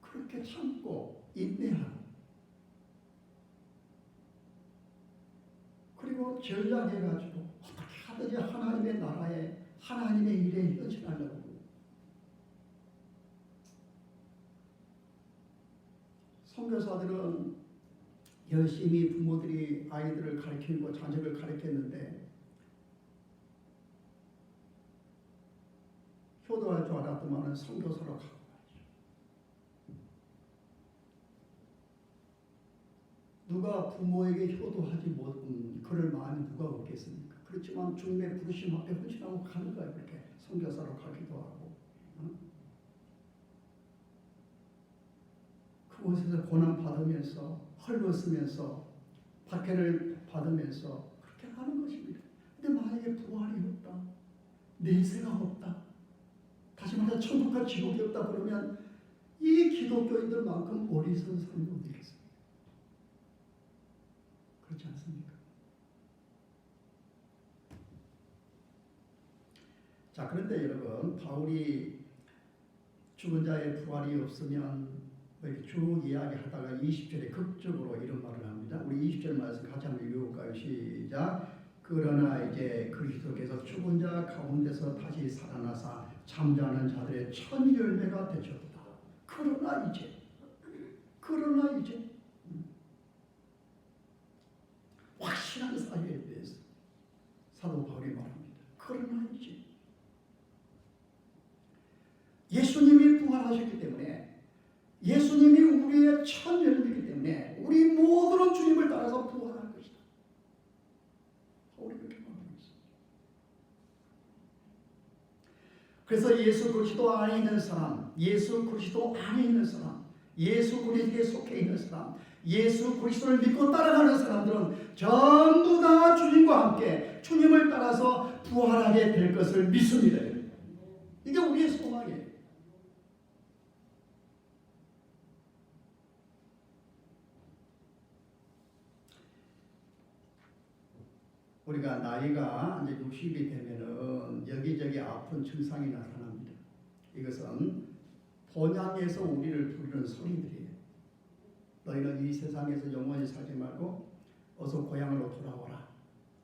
그렇게 참고 인내하고 그리고 전략해가지고 어떻게 하든지 하나님의 나라에 하나님의 일에 헌신하려고 선교사들은 열심히 부모들이 아이들을 가르치고 자녀를 가르쳤는데 효도할 줄 알았더만은 선교사로 가고 말이죠. 누가 부모에게 효도하지 못 그럴 마음이 누가 없겠습니까? 그렇지만 주님의 부르심 앞에 헌신하고 가는 거예요. 그렇게 선교사로 가기도 하고 그곳에서 고난 받으면서 헐벗으면서 박해를 받으면서 그렇게 하는 것입니다. 근데 만약에 부활이 없다, 내세가 없다, 다시 말해 천국과 지옥이 없다 그러면 이 기독교인들만큼 어리석은 사람이 어디 있겠습니까? 그렇지 않습니까? 자, 그런데 여러분, 바울이 죽은 자의 부활이 없으면 이렇게 쭉 이야기하다가 20절에 극적으로 이런 말을 합니다. 우리 20절 말씀 같이 한번 읽어볼까요? 시작. 그러나 이제 그리스도께서 죽은 자 가운데서 다시 살아나사 잠자는 자들의 첫 열매가 되셨다. 그러나 이제 확실한 사유에 대해서 사도 바울이 말합니다. 그러나 이제 예수님이 부활하셨기 때문에 예수님이 우리의 첫 열매이기 때문에 우리 모두는 주님을 따라서 부활할 것이다. 바울이 그렇게 말하고 있습니다. 그래서 예수 그리스도 안에 있는 사람, 예수 그리스도 안에 있는 사람, 예수 그리스도에 속해 있는 사람, 예수 그리스도를 믿고 따라가는 사람들은 전부 다 주님과 함께 주님을 따라서 부활하게 될 것을 믿습니다. 이게 우리의 소망이에요. 우리가 나이가 이제 60이 되면은 여기저기 아픈 증상이 나타납니다. 이것은 본향에서 우리를 부르는 소리들이에요. 너희는 이 세상에서 영원히 살지 말고 어서 고향으로 돌아오라.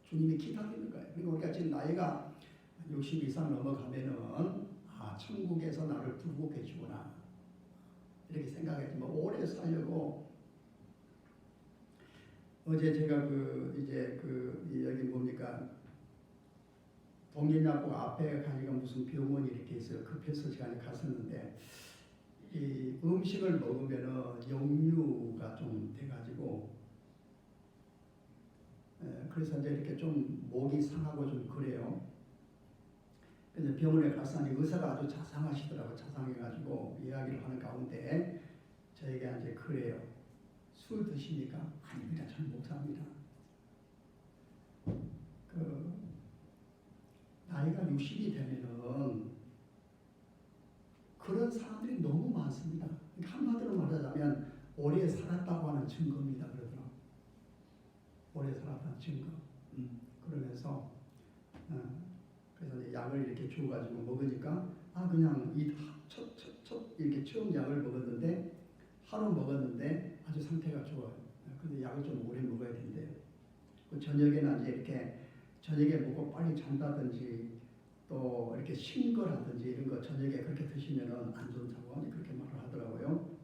주님이 기다리는 거예요. 그러니까 우리가 지금 나이가 60 이상 넘어가면은 천국에서 나를 부르고 계시구나 이렇게 생각했지만 오래 살려고 어제 제가 여기 뭡니까 동인약국 앞에 가니까 무슨 병원이 이렇게 있어요. 급해서 시간에 갔었는데 이 음식을 먹으면은 역류가 좀 돼가지고 그래서 이제 이렇게 좀 목이 상하고 좀 그래요. 그래서 병원에 갔더니 의사가 아주 자상하시더라고. 자상해가지고 이야기를 하는 가운데 저에게 이제 그래요. 술 드십니까? 아닙니다. 저는 목사입니다. 나이가 60이 되면은 그런 사람들이 너무 많습니다. 한마디로 말하자면 오래 살았다고 하는 증거입니다. 그러더라고요. 오래 살았다는 증거. 그러면서 그래서 이제 약을 이렇게 주어가지고 먹으니까 그냥 이렇게 처음 약을 먹었는데 하루 먹었는데 아주 상태가 좋아요. 근데 약을 좀 오래 먹어야 된대요. 그 저녁에는 이제 이렇게 저녁에 먹고 빨리 잔다든지 또 이렇게 신 거라든지 이런 거 저녁에 그렇게 드시면은 안 좋다고 그렇게 말을 하더라고요.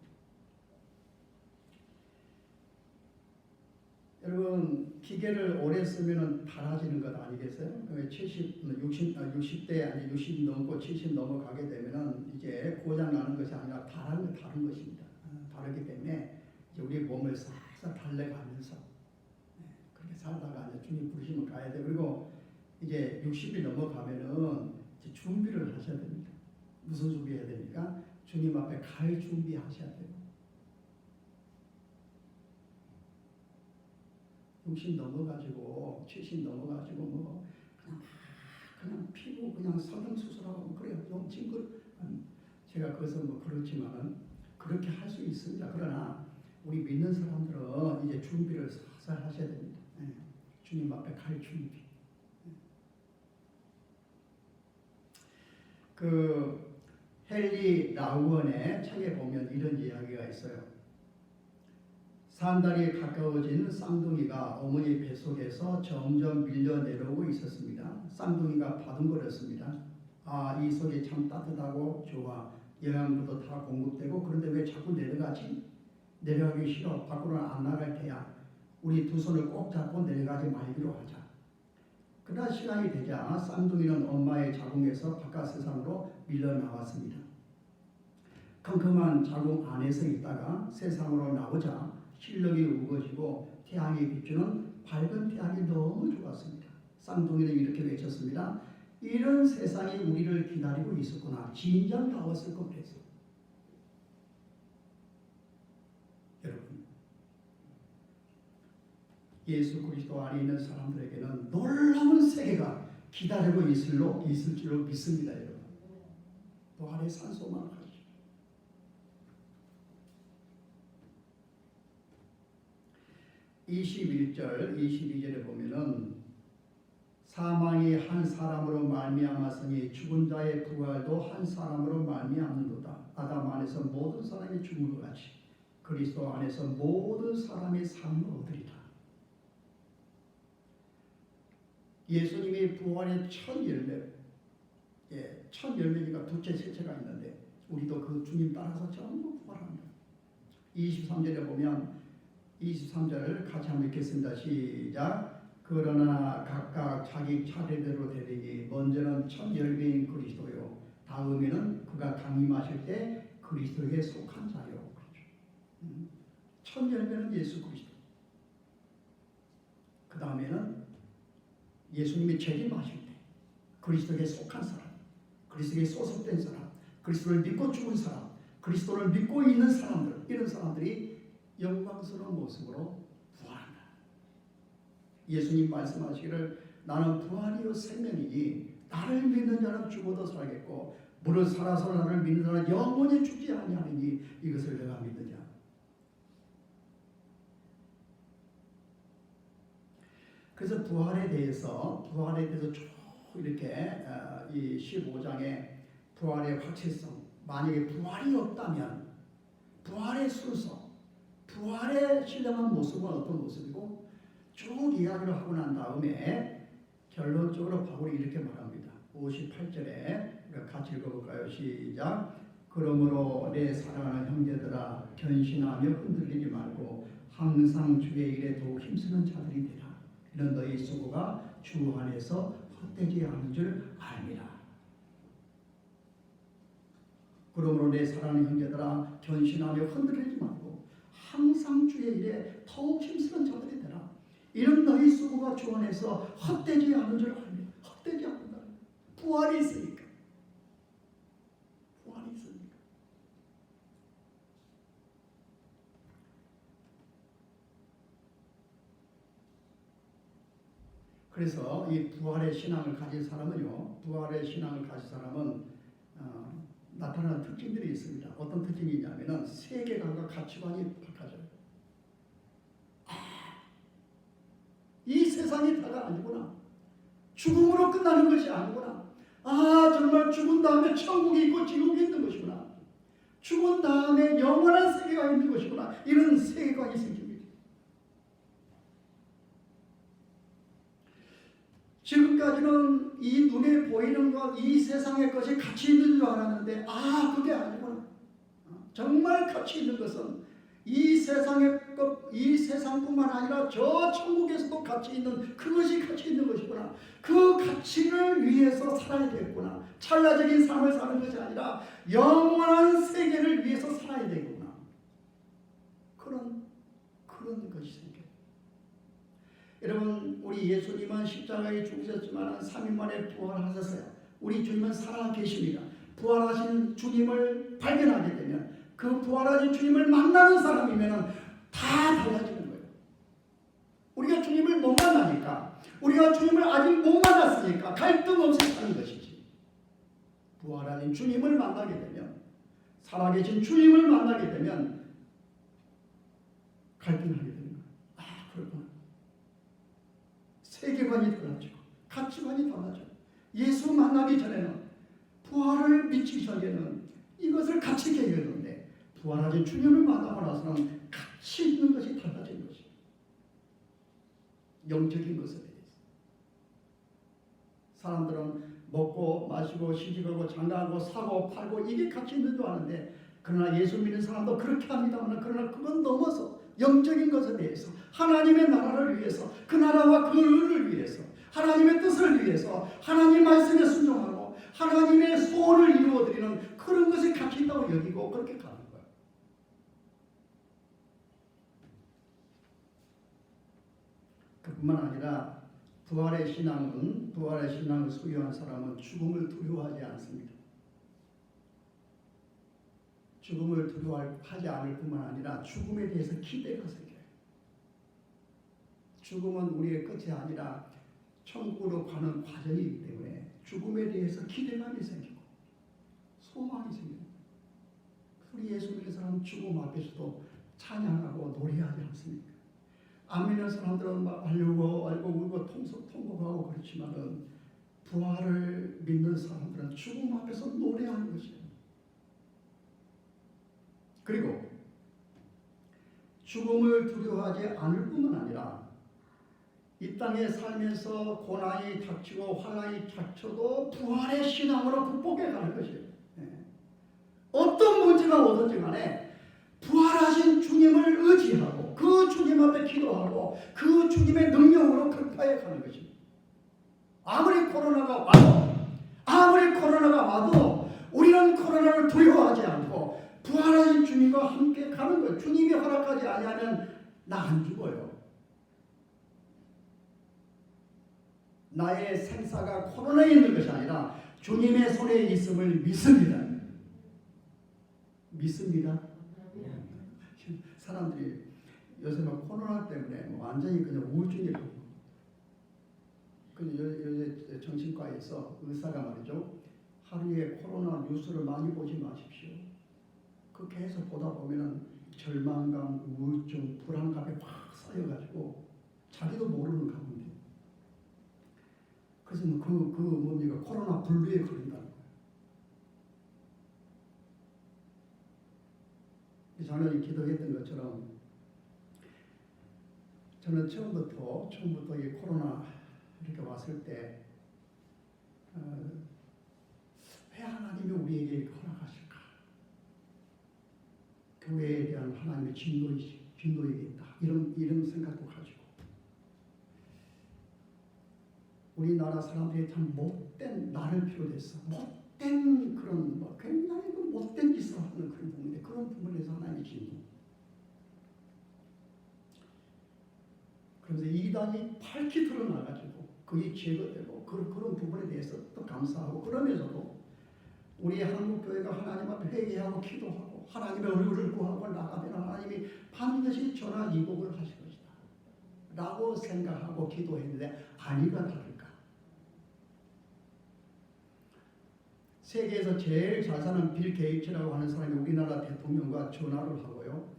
여러분 기계를 오래 쓰면은 닳아지는 것 아니겠어요? 60대 아니 60 넘고 70 넘어가게 되면은 이제 고장 나는 것이 아니라 다른 것입니다. 다르기 때문에 이제 우리 몸을 싹싹 달래가면서 그렇게 살다가 이제 주님 부르시면 가야 돼. 그리고 이제 60이 넘어가면은 이제 준비를 하셔야 됩니다. 무슨 준비해야 됩니까? 주님 앞에 갈 준비하셔야 돼요. 60 넘어가지고 70 넘어가지고 뭐 그냥 피고 그냥 성형 수술하고 그래요. 좀 징글. 제가 그것은 뭐 그렇지만은 그렇게 할 수 있습니다. 그러나 우리 믿는 사람들은 이제 준비를 살살 하셔야 됩니다. 주님 앞에 갈 준비. 그 헨리 라우언의 책에 보면 이런 이야기가 있어요. 산달이 가까워진 쌍둥이가 어머니 뱃속에서 점점 밀려 내려오고 있었습니다. 쌍둥이가 바둥거렸습니다. 이 속이 참 따뜻하고 좋아. 영양분도 다 공급되고 그런데 왜 자꾸 내려가지? 내려가기 싫어. 밖으로는 안 나갈 테야. 우리 두 손을 꼭 잡고 내려가지 말기로 하자. 그러나 시간이 되자 쌍둥이는 엄마의 자궁에서 바깥 세상으로 밀려 나왔습니다. 컴컴한 자궁 안에서 있다가 세상으로 나오자 실력이 우거지고 태양이 비추는 밝은 태양이 너무 좋았습니다. 쌍둥이는 이렇게 외쳤습니다. 이런 세상이 우리를 기다리고 있었구나. 진작 나왔을 것 같아서. 여러분, 예수 그리스도 안에 있는 사람들에게는 놀라운 세계가 기다리고 있을 줄로 믿습니다. 여러분. 또 안에 산소만 하시오. 21절, 22절에 보면은 사망이 한 사람으로 말미암았으니 죽은 자의 부활도 한 사람으로 말미암는도다. 아담 안에서 모든 사람이 죽은 것 같이 그리스도 안에서 모든 사람이 삶을 얻으리라. 예수님이 부활의 첫 열매, 첫 열매니까 둘째, 셋째가 있는데 우리도 그 주님 따라서 전부 부활합니다. 23절에 보면 23절 같이 한번 읽겠습니다. 시작. 그러나 각각 자기 차례대로 되리니 먼저는 첫 열매인 그리스도요. 다음에는 그가 강림하실 때 그리스도에게 속한 자요. 첫 열매는 예수 그리스도. 그 다음에는 예수님이 재림하실 때 그리스도에게 속한 사람, 그리스도에게 소속된 사람, 그리스도를 믿고 죽은 사람, 그리스도를 믿고 있는 사람들, 이런 사람들이 영광스러운 모습으로 부활한다. 예수님 말씀하시기를 나는 부활이요 생명이니 나를 믿는 자는 죽어도 살겠고 무릇 살아서 나를 믿는 자는 영원히 죽지 아니하리니 이것을 내가 믿느냐. 그래서 부활에 대해서 쭉 이렇게 이 15장에 부활의 확실성, 만약에 부활이 없다면 부활의 순서, 부활의 신령한 모습은 어떤 모습이고 쭉 이야기를 하고 난 다음에 결론적으로 바울이 이렇게 말합니다. 58절에 같이 읽어볼까요? 시작. 그러므로 내 사랑하는 형제들아 견신하며 흔들리지 말고 항상 주의 일에 더욱 힘쓰는 자들이 되라. 이런 너희 수고가 주 안에서 헛되지 않은 줄 압니다. 그러므로 내 사랑하는 형제들아 견신하며 흔들리지 말고 항상 주의 일에 더욱 힘쓰는 자들이 되라. 이런 너희 수고가 주 안에서 헛되지 않은 줄 압니다. 헛되지 않는다. 부활이 있으니까. 부활이 있으니까. 그래서 이 부활의 신앙을 가진 사람은요, 나타나는 특징들이 있습니다. 어떤 특징이 있냐면은 세계관과 가치관이 바꿔져요. 이 세상이 다가 아니구나. 죽음으로 끝나는 것이 아니구나. 정말 죽은 다음에 천국이 있고 지옥이 있는 것이구나. 죽은 다음에 영원한 세계가 있는 것이구나. 이런 세계관이 생깁니다. 지금까지는 이 눈에 보이는 것, 이 세상의 것이 가치 있는 줄 알았는데 그게 아니구나. 정말 가치 있는 것은 이 세상의 것, 이 세상뿐만 아니라 저 천국에서도 가치 있는 그것이 가치 있는 것이구나. 그 가치를 위해서 살아야 되겠구나. 찰나적인 삶을 사는 것이 아니라 영원한 세계를 위해서 살아야 되겠구나. 그런 것이 생겨요. 여러분, 우리 예수님은 십자가에 죽으셨지만 3일 만에 부활하셨어요. 우리 주님은 살아 계십니다. 부활하신 주님을 발견하게 되면, 그 부활하신 주님을 만나는 사람이면 다 달라지는 거예요. 우리가 주님을 못 만나니까, 우리가 주님을 아직 못 만났으니까 갈등 없이 사는 것이지. 부활하신 주님을 만나게 되면, 살아계신 주님을 만나게 되면 갈등하게 되는 거예요. 그렇구나. 세계관이 달라지고 가치관이 달라져요. 예수 만나기 전에는, 부활을 믿기 전에는 이것을 가치 계획했는데 부활하신 주님을 만나고 나서는 가치 있는 것이 달라진 것이에요. 영적인 것에 대해서. 사람들은 먹고 마시고 시집가고 장가하고 사고 팔고 이게 가치 있는 줄 아는데, 그러나 예수 믿는 사람도 그렇게 합니다만, 그러나 그건 넘어서 영적인 것에 대해서, 하나님의 나라를 위해서, 그 나라와 그 의를 위해서, 하나님의 뜻을 위해서, 하나님 말씀에 순종하고 하나님의 소원을 이루어드리는 그런 것이 가치 있다고 여기고 그렇게 가는 거예요. 그뿐만 아니라 부활의 신앙을 소유한 사람은 죽음을 두려워하지 않습니다. 죽음을 두려워하지 않을 뿐만 아니라 죽음에 대해서 기대가 생겨요. 죽음은 우리의 끝이 아니라 천국으로 가는 과정이기 때문에 죽음에 대해서 기대감이 생기고 소망이 생깁니다. 우리 예수 믿는 사람은 죽음 앞에서도 찬양하고 노래하지 않습니까? 안 믿는 사람들은 막 알고 울고 통곡하고 그렇지만은 부활을 믿는 사람들은 죽음 앞에서 노래하는 것이에요. 그리고 죽음을 두려워하지 않을 뿐만 아니라 이 땅에 살면서 고난이 닥치고 환난이 닥쳐도 부활의 신앙으로 극복해 가는 것이에요. 어떤 문제가 오든지 간에 부활하신 주님을 의지하고 그 주님 앞에 기도하고 그 주님의 능력으로 극복해 가는 것입니다. 아무리 코로나가 와도 우리는 코로나를 두려워하지 않고 부활하신 주님과 함께 가는 거예요. 주님이 허락하지 아니하면 나 안 죽어요. 나의 생사가 코로나에 있는 것이 아니라 주님의 손에 있음을 믿습니다. 사람들이 요새 막 코로나 때문에 완전히 그냥 우울증이 걸리고, 요새 정신과에서 의사가 말이죠, 하루에 코로나 뉴스를 많이 보지 마십시오. 그 계속 보다 보면은 절망감, 우울증, 불안감이 확 쌓여가지고 자기도 모르는 가운데 그래서 그 뭡니까 코로나 분류에 걸린다는 거예요. 저는 기도했던 것처럼 저는 처음부터 이 코로나 이렇게 왔을 때 왜 하나님이 우리에게 이렇게 허락하실까? 교회에 대한 하나님의 진노이게 있다. 이런 생각도 가지고 우리나라 사람들이 참 못된 나를 비롯해서 못된 그런 굉장히 못된 짓을 하는 그런 부분인데 그런 부분에서 하나님의 진노. 그래서 이단이 밝히 드러나가지고 그게 제거되고 그런 부분에 대해서 또 감사하고 그러면서도 우리 한국교회가 하나님 앞에 회개하고 기도하고 하나님의 얼굴을 구하고 나가면 하나님이 반드시 전화위복을 하실 것이다 라고 생각하고 기도했는데 아니가 다를까. 세계에서 제일 잘 사는 빌 게이츠라고 하는 사람이 우리나라 대통령과 전화를 하고요.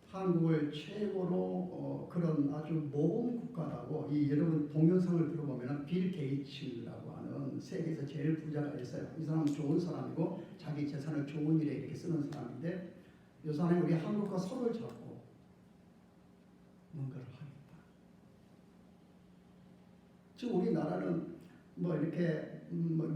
한국을 최고로 그런 아주 모범 국가라고 여러분 동영상을 들어보면 빌 게이츠라고 하는 세계에서 제일 부자가 있어요. 이 사람은 좋은 사람이고 자기 재산을 좋은 일에 이렇게 쓰는 사람인데 이 사람이 우리 한국과 손을 잡고 뭔가를 하겠다. 지금 우리나라는 뭐 이렇게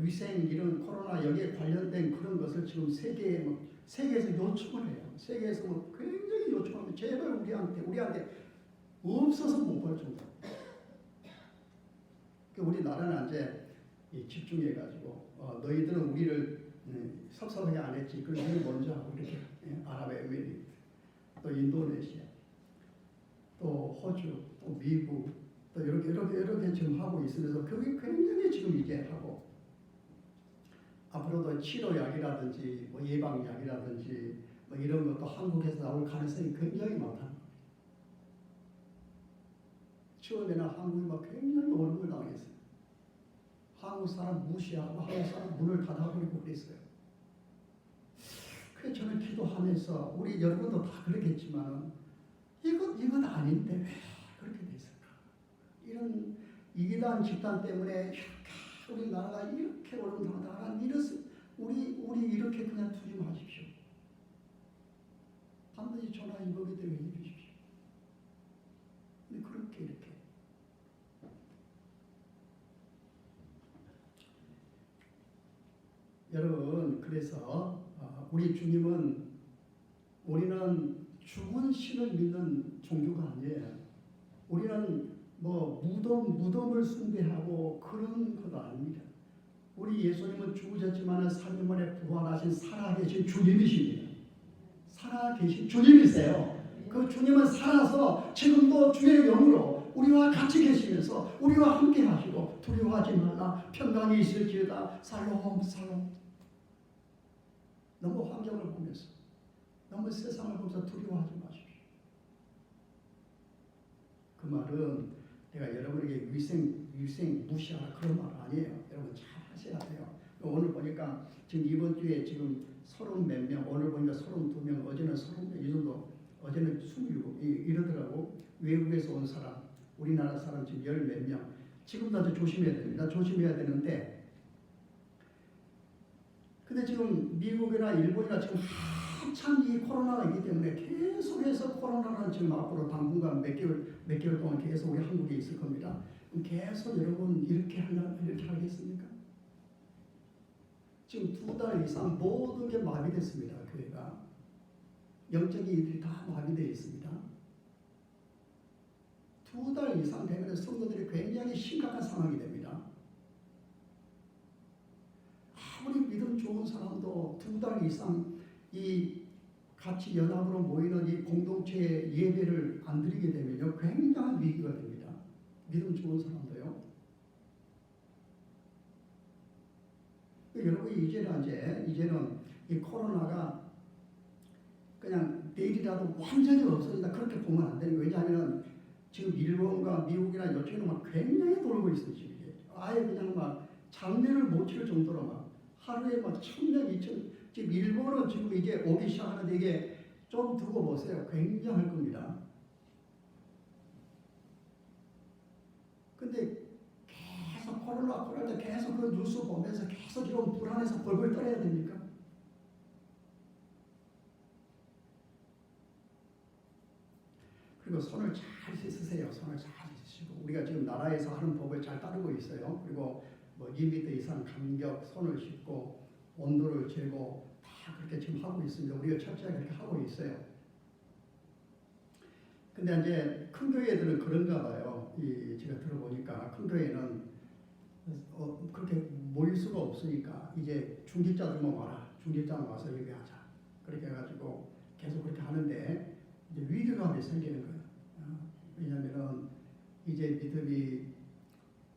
위생 이런 코로나 여기에 관련된 그런 것을 지금 세계에서 요청을 해요. 세계에서 굉장히 요청합니다. 제발 우리한테 없어서 못 볼 정도. 우리나라는 이제 집중해가지고 너희들은 우리를 섭섭하게 안 했지. 그걸 우리 먼저 하고 이렇게 아랍에미리트, 또 인도네시아, 또 호주, 또 미국, 또 이렇게 지금 하고 있으면서 그게 굉장히 지금 이제 하고 앞으로도 치료약이라든지 예방약이라든지 이런 것도 한국에서 나올 가능성이 굉장히 많다. 처음에는 한국이 굉장히 어려움을 당했어요. 한국 사람 무시하고 한국 사람 문을 닫아버리고 그랬어요. 그래서 저는 기도하면서 우리 여러분도 다 그렇겠지만 이건 아닌데 왜 그렇게 됐을까? 이런 이단 집단 때문에 우리나라가 이렇게 어려움 당하다가 우리 이렇게 그냥 두지 마십시오. 반드시 전화위복이 되게 해주십시오. 근데 그렇게 이렇게 여러분 그래서 우리 주님은 우리는 죽은 신을 믿는 종교가 아니에요. 우리는 무덤을 숭배하고 그런 것도 아닙니다. 우리 예수님은 죽으셨지만 3일 만에 부활하신 살아계신 주님이십니다. 살아계신 주님이세요. 그 주님은 살아서 지금도 주의 영으로 우리와 같이 계시면서 우리와 함께 하시고 두려워하지 말라 평강이 있을지어다 살롬 살롬. 너무 환경을 보면서 너무 세상을 보면서 두려워하지 마십시오. 그 말은 내가 여러분에게 위생 무시하라 그런 말 아니에요. 여러분 잘 하셔야 돼요. 오늘 보니까 지금 이번 주에 지금 30 몇 명, 오늘 보니까 32명, 어제는 30명 이 정도, 어제는 27 이러더라고. 외국에서 온 사람, 우리나라 사람 지금 10 몇 명. 지금도 조심해야 됩니다. 조심해야 되는데 근데 지금 미국이나 일본이나 지금 한참 이 코로나가 있기 때문에 계속해서 코로나는 지금 앞으로 당분간 몇 개월 동안 계속 우리 한국에 있을 겁니다. 계속 여러분 이렇게 하겠습니까? 지금 2달 이상 모든 게 마비됐습니다. 교회가 영적인 일들이 다 마비되어 있습니다. 2달 이상 되면 성도들이 굉장히 심각한 상황이 됩니다. 아무리 믿음 좋은 사람도 2달 이상 이 같이 연합으로 모이는 이 공동체 예배를 안 드리게 되면요 굉장한 위기가 됩니다. 믿음 좋은 사람도요. 여러분 이제는 이 코로나가 그냥 내일이라도 완전히 없어진다 그렇게 보면 안 되는 거예요. 왜냐하면 지금 일본과 미국이나 이쪽에는 막 굉장히 돌고 있어요. 지금 아예 그냥 막 장례를 못 치를 정도로 막 하루에 막 1000명, 2000명 지금 일본은 지금 이제 오기 시작하는데 이게 좀 두고 보세요. 굉장할 겁니다. 근데 계속 코로나 때 계속 그 뉴스 보면서 계속 이런 불안해서 벌벌 떨어야 됩니까? 그리고 손을 잘 씻으세요. 손을 잘 씻으시고 우리가 지금 나라에서 하는 법을 잘 따르고 있어요. 그리고 뭐 2m 이상 간격 손을 씻고 온도를 재고 다 그렇게 지금 하고 있습니다. 우리가 철저하게 그렇게 하고 있어요. 근데 이제 큰 교회들은 그런가 봐요. 제가 들어보니까 큰 교회는 그렇게 모일 수가 없으니까 이제 중직자들만 와라. 중직자만 와서 얘기하자. 그렇게 해가지고 계속 그렇게 하는데 이제 위기감이 생기는 거예요. 왜냐하면은 이제 믿음이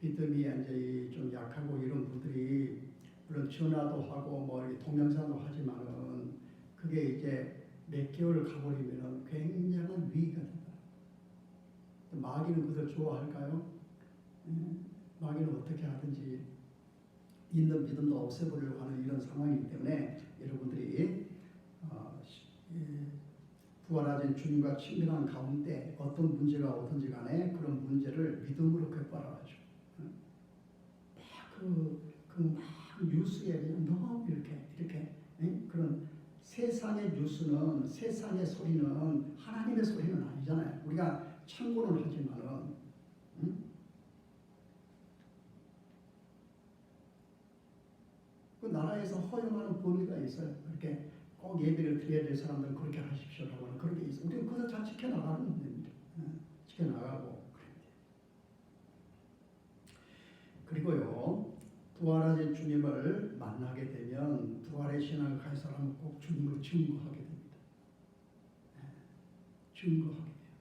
이제 좀 약하고 이런 분들이 물론 전화도 하고 뭐 동영상도 하지만은 그게 이제 몇 개월 가버리면은 굉장한 위기가 된다. 마귀는 그들 좋아할까요? 마귀는 어떻게 하든지 있는 믿음도 없애버리려고 하는 이런 상황이기 때문에 여러분들이 부활하신 주님과 친밀한 가운데 어떤 문제가 오든지 간에 그런 문제를 믿음으로 극복하죠. 막 뉴스에 그냥 너무 이렇게 그런 세상의 뉴스는 세상의 소리는 하나님의 소리는 아니잖아요. 우리가 참고는 하지만은 그 나라에서 허용하는 범위가 있어요. 그렇게 꼭 예배를 드려야 될 사람들은 그렇게 하십시오라고 하는 그런 게 있어요. 우리는 그것을 잘 지켜나가는 겁니다. 지켜나가고 그리고요 부활하신 주님을 만나게 되면 부활의 신앙을 가진 사람은 꼭 주님을 증거하게 됩니다. 증거하게 돼요.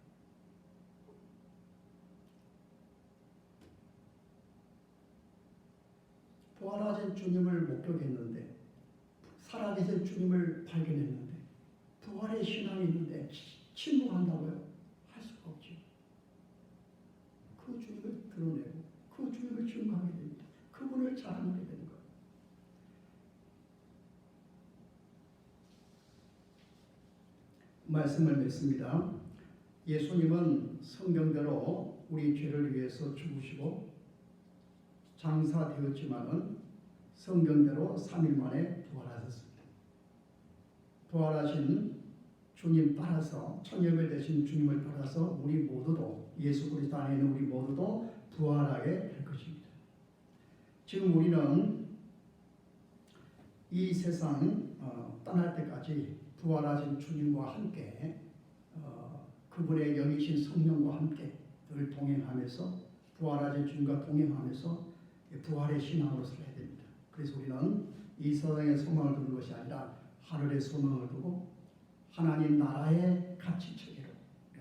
부활하신 주님을 목격했는데 살아계신 주님을 발견했는데 부활의 신앙이 있는데 침묵한다고요? 할 수가 없죠. 그 주님을 드러내고 그 주님을 증거하게 됩니다. 그분을 자랑하게 되는 거예요. 말씀을 맺습니다. 예수님은 성경대로 우리 죄를 위해서 죽으시고 장사되었지만은 성경대로 3일 만에 부활하셨습니다. 부활하신 주님 따라서 천년을 되신 주님을 따라서 우리 모두도 예수 그리스도 안에 있는 우리 모두도 부활하게 될 것입니다. 지금 우리는 이 세상 떠날 때까지 부활하신 주님과 함께 그분의 영이신 성령과 함께 늘 동행하면서 부활하신 주님과 동행하면서 부활의 신앙으로 살아야 됩니다. 그래서 우리는 이 세상의 소망을 두는 것이 아니라 하늘의 소망을 두고 하나님 나라의 가치체계로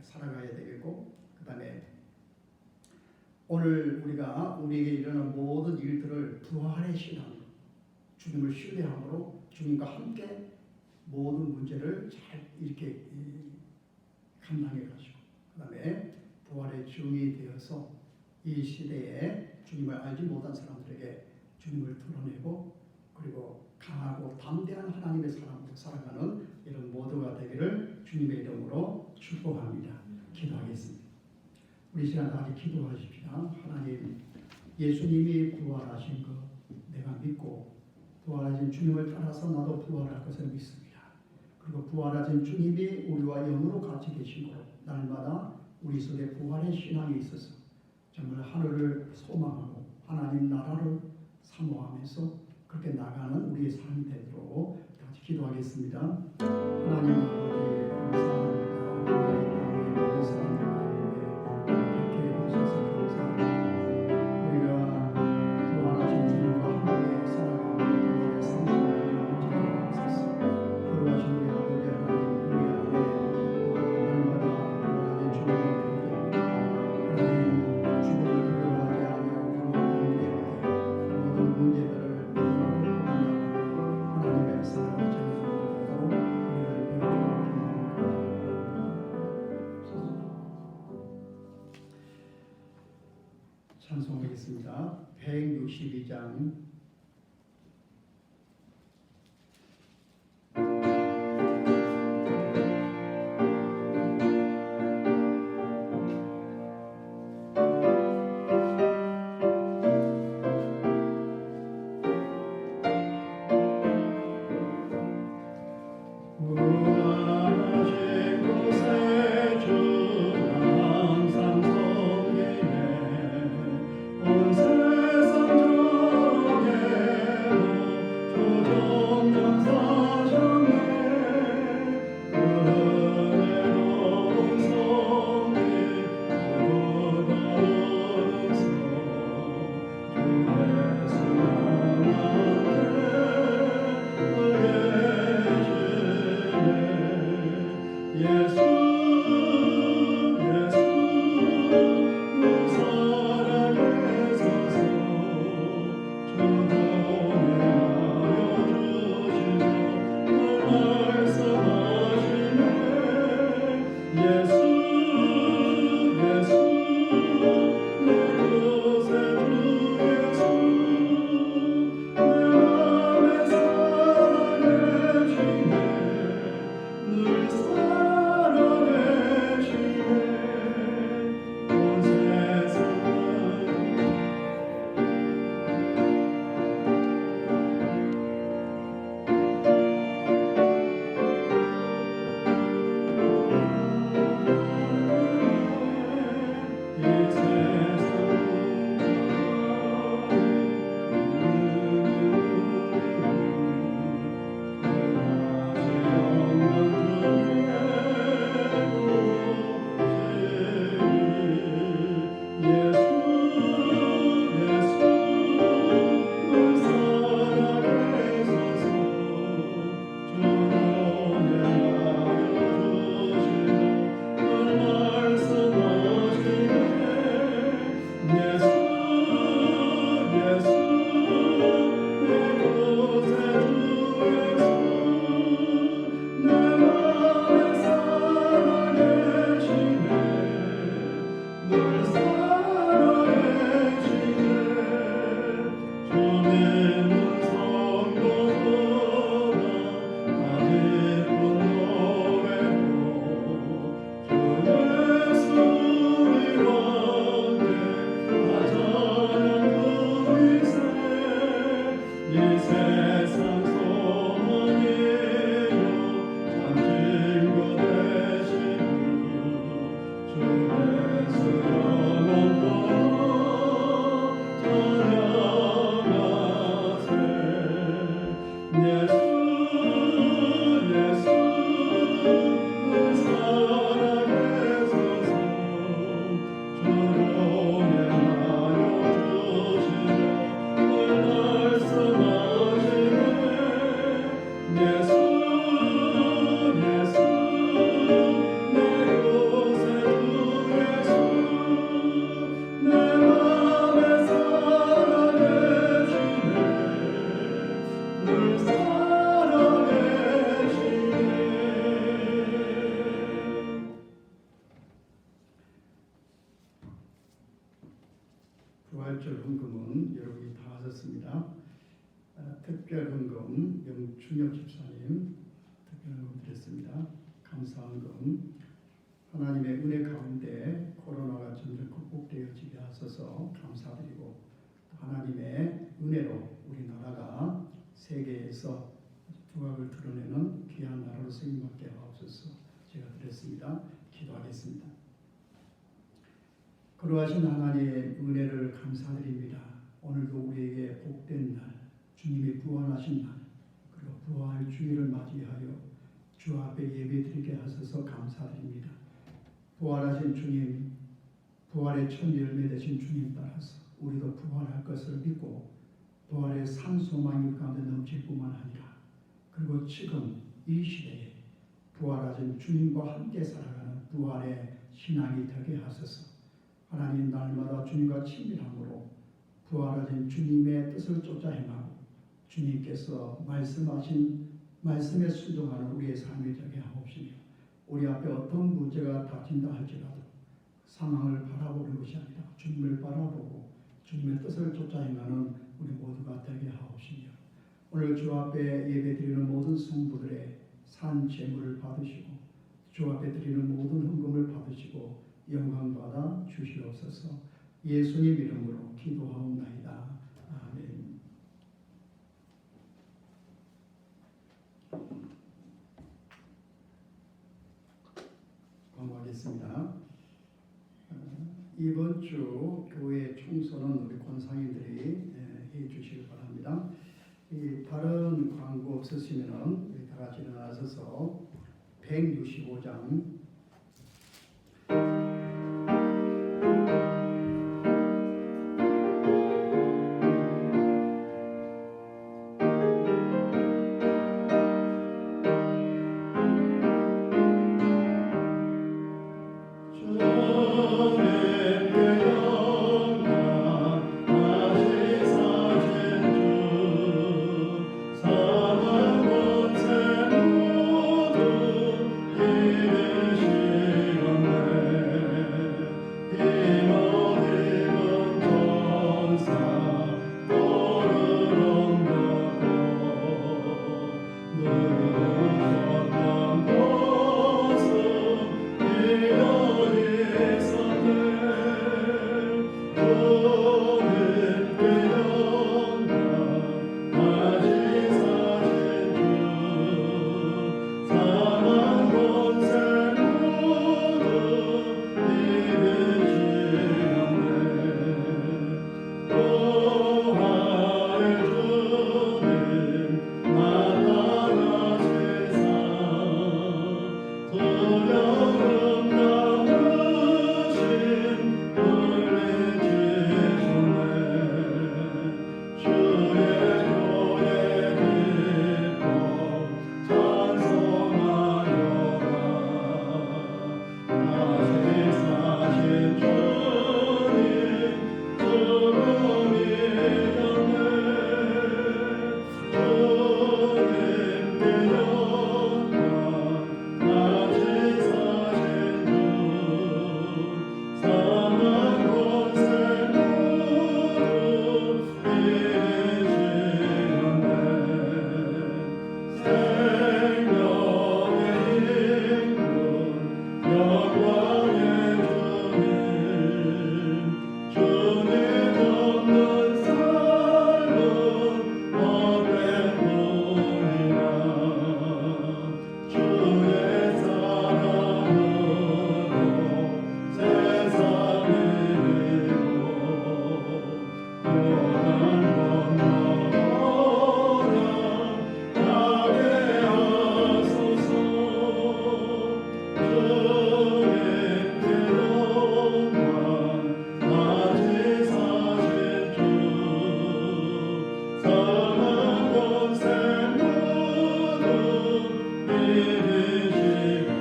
살아가야 되겠고 그 다음에 오늘 우리에게 일어난 모든 일들을 부활의 신앙으로 주님을 신뢰함으로 주님과 함께 모든 문제를 잘 이렇게 감당해 가지고 그 다음에 부활의 증이 되어서 이 시대에 주님을 알지 못한 사람들에게 주님을 드러내고 그리고 강하고 담대한 하나님의 사람으로 살아가는 이런 모두가 되기를 주님의 이름으로 축복합니다. 기도하겠습니다. 우리 시간 다 같이 기도하십시다. 하나님, 예수님이 부활하신 것 내가 믿고 부활하신 주님을 따라서 나도 부활할 것을 믿습니다. 그리고 부활하신 주님이 우리와 영으로 같이 계신 것 날마다 우리 속에 부활의 신앙이 있어서 정말 하늘을 소망하고 하나님 나라를 사모하면서 그렇게 나가는 우리의 삶이 되도록 같이 기도하겠습니다. 하나님 아버지 감사합니다. 우리 모든 사람들 가운데 이렇게 해주셔서 감사합니다. 우리가 부활하신 주님과 함께 살아가고 부활의 생명을 지켜주옵소서. 거룩하신 우리 아버지 하나님 우리 안에 날마다 부활하신 주님과 함께 하나님 죽음을 두려워하지 아니하고 모든 문제들을 하나님의 사랑을 전해주고 우리를 찬송하겠습니다. 162장 부활절 헌금은 여러분이 다 하셨습니다. 특별 헌금 영춘혁 집사님 특별 헌금 드렸습니다. 감사 헌금 하나님의 은혜 가운데 코로나가 점점 극복되어지게 하셔서 감사드리고 하나님의 은혜로 우리나라가 세계에서 두각을 드러내는 귀한 나라로 쓰임받게 하옵소서. 제가 드렸습니다. 기도하겠습니다. 거룩하신 하나님의 은혜를 감사드립니다. 오늘도 우리에게 복된 날, 주님이 부활하신 날, 그리고 부활 주일을 맞이하여 주 앞에 예배드리게 하셔서 감사드립니다. 부활하신 주님, 부활의 첫 열매 되신 주님 따라서 우리도 부활할 것을 믿고 부활의 산 소망이 가운데 넘칠 뿐만 아니라 그리고 지금 이 시대에 부활하신 주님과 함께 살아가는 부활의 신앙이 되게 하소서. 하나님 날마다 주님과 친밀함으로 부활하신 주님의 뜻을 쫓아 행하고 주님께서 말씀하신 말씀에 순종하는 우리의 삶이 되게 하옵시며 우리 앞에 어떤 문제가 닥친다 할지라도 상황을 바라보는 것이 아니라 주님을 바라보고 주님의 뜻을 쫓아 행하는 우리 모두가 되게 하옵시며 오늘 주 앞에 예배드리는 모든 성도들의 산 제물을 받으시고 주 앞에 드리는 모든 헌금을 받으시고 영광받아 주시옵소서. 예수님 이름으로 기도하옵나이다. 아멘. 공부하겠습니다. 이번 주 교회 총선은 우리 권상인들이 해 주시기 바랍니다. 다른 광고 없으시면 우리 다 같이 일어나셔서 165장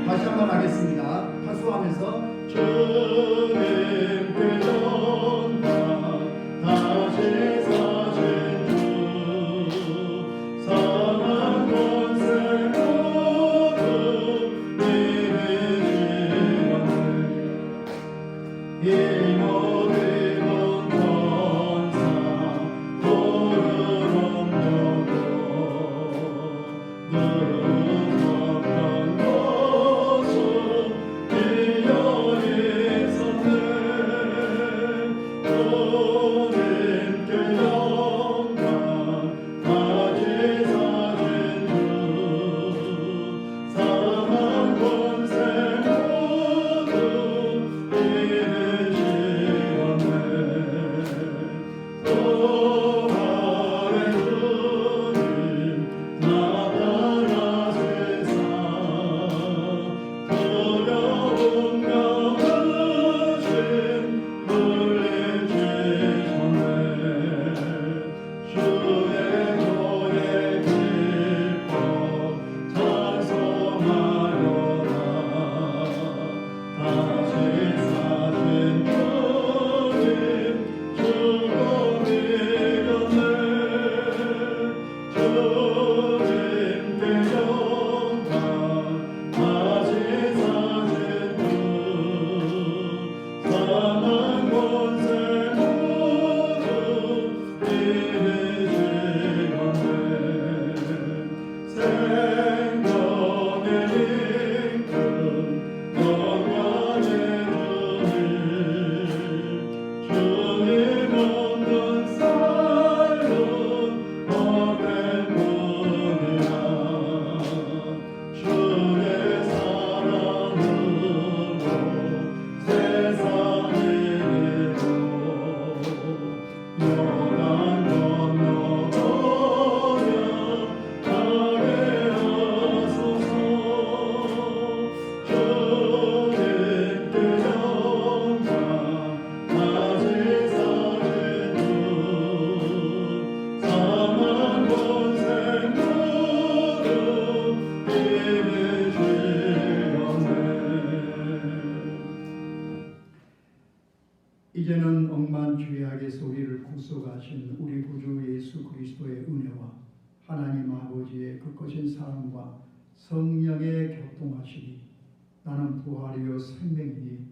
다시 한번 하겠습니다. 파수하면서 주님께 영광 다시 사신 주 사망 권세 모두 이기시오니 이 모든 역사하신 우리 구주 예수 그리스도의 은혜와 하나님 아버지의 그 거신 사랑과 성령의 교통하심이 나는 부활이요 생명이니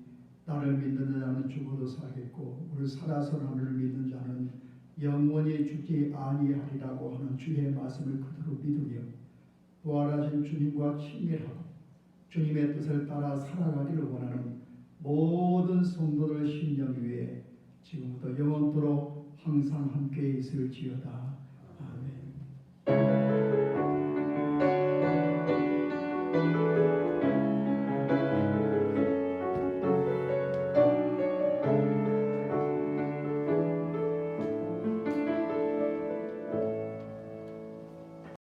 나를 믿는 자는 죽어도 살겠고 오늘 살아서 나를 믿는 자는 영원히 죽지 아니하리라고 하는 주의 말씀을 그대로 믿으며 부활하신 주님과 친밀하고 주님의 뜻을 따라 살아가기를 원하는 모든 성도들 심령 위에 지금부터 영원토록 항상 함께 있을지어다.